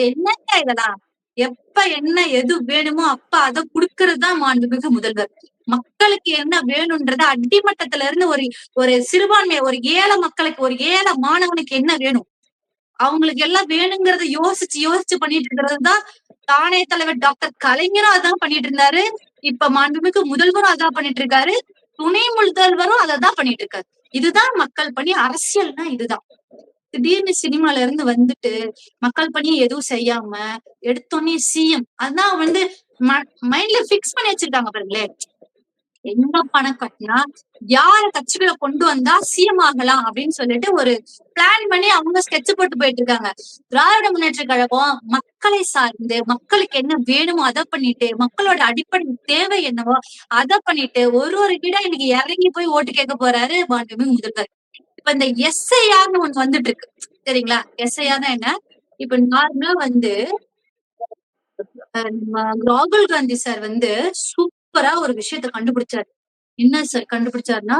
என்னங்க இதெல்லாம்? எப்ப என்ன எது வேணுமோ அப்ப அத குடுக்கறதுதான் மாண்புமிகு முதல்வர். மக்களுக்கு என்ன வேணும்ன்றத அடிமட்டத்துல இருந்து ஒரு சிறுபான்மை ஒரு ஏழை மக்களுக்கு ஒரு ஏழை மாணவனுக்கு என்ன வேணும் அவங்களுக்கு எல்லாம் வேணுங்கிறத யோசிச்சு பண்ணிட்டு இருக்கிறதுதான் தானே தலைவர் டாக்டர் கலைஞரும் அதான் பண்ணிட்டு இருந்தாரு. இப்ப மாண்புமிகு முதல்வரும் அதான் பண்ணிட்டு இருக்காரு. துணை முதல்வரும் அதான் பண்ணிட்டு இருக்காரு. இதுதான் மக்கள் பணி. அரசியல்னா இதுதான். திடீர்னு சினிமால இருந்து மக்கள் பணியை எதுவும் செய்யாம எடுத்தோடனே சிஎம் அதான் மைண்ட்ல பிக்ஸ் பண்ணி வச்சிருக்காங்க பாருங்களேன். எங்க பணம் கட்டினா யார கட்சிகளை கொண்டு வந்தா சிஎம் ஆகலாம் அப்படின்னு சொல்லிட்டு ஒரு பிளான் பண்ணி அவங்க ஸ்கெட்ச் போட்டு போயிட்டு இருக்காங்க. திராவிட முன்னேற்ற கழகம் மக்களை சார்ந்து மக்களுக்கு என்ன வேணுமோ அதை பண்ணிட்டு மக்களோட அடிப்படை தேவை என்னவோ அதை பண்ணிட்டு ஒரு கிட்ட இன்னைக்கு இறங்கி போய் ஓட்டு கேட்க போறாரு மாண்புமிகு முதல்வர். இப்ப இந்த எஸ்ஐஆர்னு ஒண்ணு வந்துட்டு இருக்கு சரிங்களா? எஸ்ஐஆர்னா என்ன? இப்ப நார்மலா ராகுல் காந்தி சார் சூப்பரா ஒரு விஷயத்த கண்டுபிடிச்சாரு. என்ன சார் கண்டுபிடிச்சாருன்னா,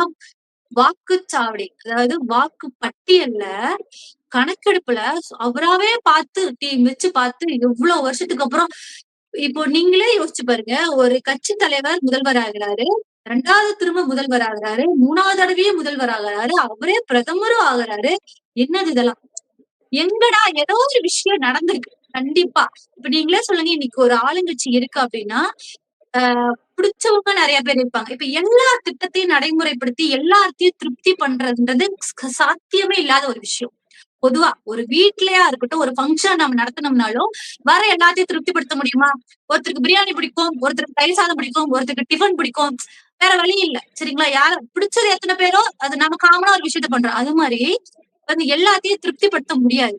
வாக்குச்சாவடி அதாவது வாக்கு பட்டியல்ல கணக்கெடுப்புல அவராவே பார்த்து டீம் வச்சு பார்த்து எவ்வளவு வருஷத்துக்கு அப்புறம் இப்போ நீங்களே யோசிச்சு பாருங்க. ஒரு கட்சி தலைவர் முதல்வர் ஆகிறாரு, 2வது திரும்ப முதல்வர் ஆகிறாரு, 3வது தடவையே முதல்வர் ஆகிறாரு, அவரே பிரதமரும் ஆகிறாரு. என்னது இதெல்லாம்? எங்கடா ஏதோ ஒரு விஷயம் நடந்திருக்கு கண்டிப்பா. இப்ப நீங்களே சொல்லுங்க, இன்னைக்கு ஒரு ஆளுங்கட்சி இருக்கு அப்படின்னா பிடிச்சவங்க நிறைய பேர் இருப்பாங்க. இப்ப எல்லா திட்டத்தையும் நடைமுறைப்படுத்தி எல்லாத்தையும் திருப்தி பண்றதுன்றது சாத்தியமே இல்லாத ஒரு விஷயம். பொதுவா ஒரு வீட்லயா இருக்கட்டும், ஒரு ஃபங்க்ஷன் நம்ம நடத்தணும்னாலும் வர எல்லாத்தையும் திருப்திப்படுத்த முடியுமா? ஒருத்தருக்கு பிரியாணி பிடிக்கும், ஒருத்தருக்கு தயிர் சாதம் பிடிக்கும், ஒருத்தருக்கு டிஃபன் பிடிக்கும். வேற வழி இல்ல சரிங்களா? யாரு பிடிச்சது எத்தனை பேரோ அது நம்ம காமனா ஒரு விஷயத்த பண்றோம். அது மாதிரி எல்லாத்தையும் திருப்திப்படுத்த முடியாது.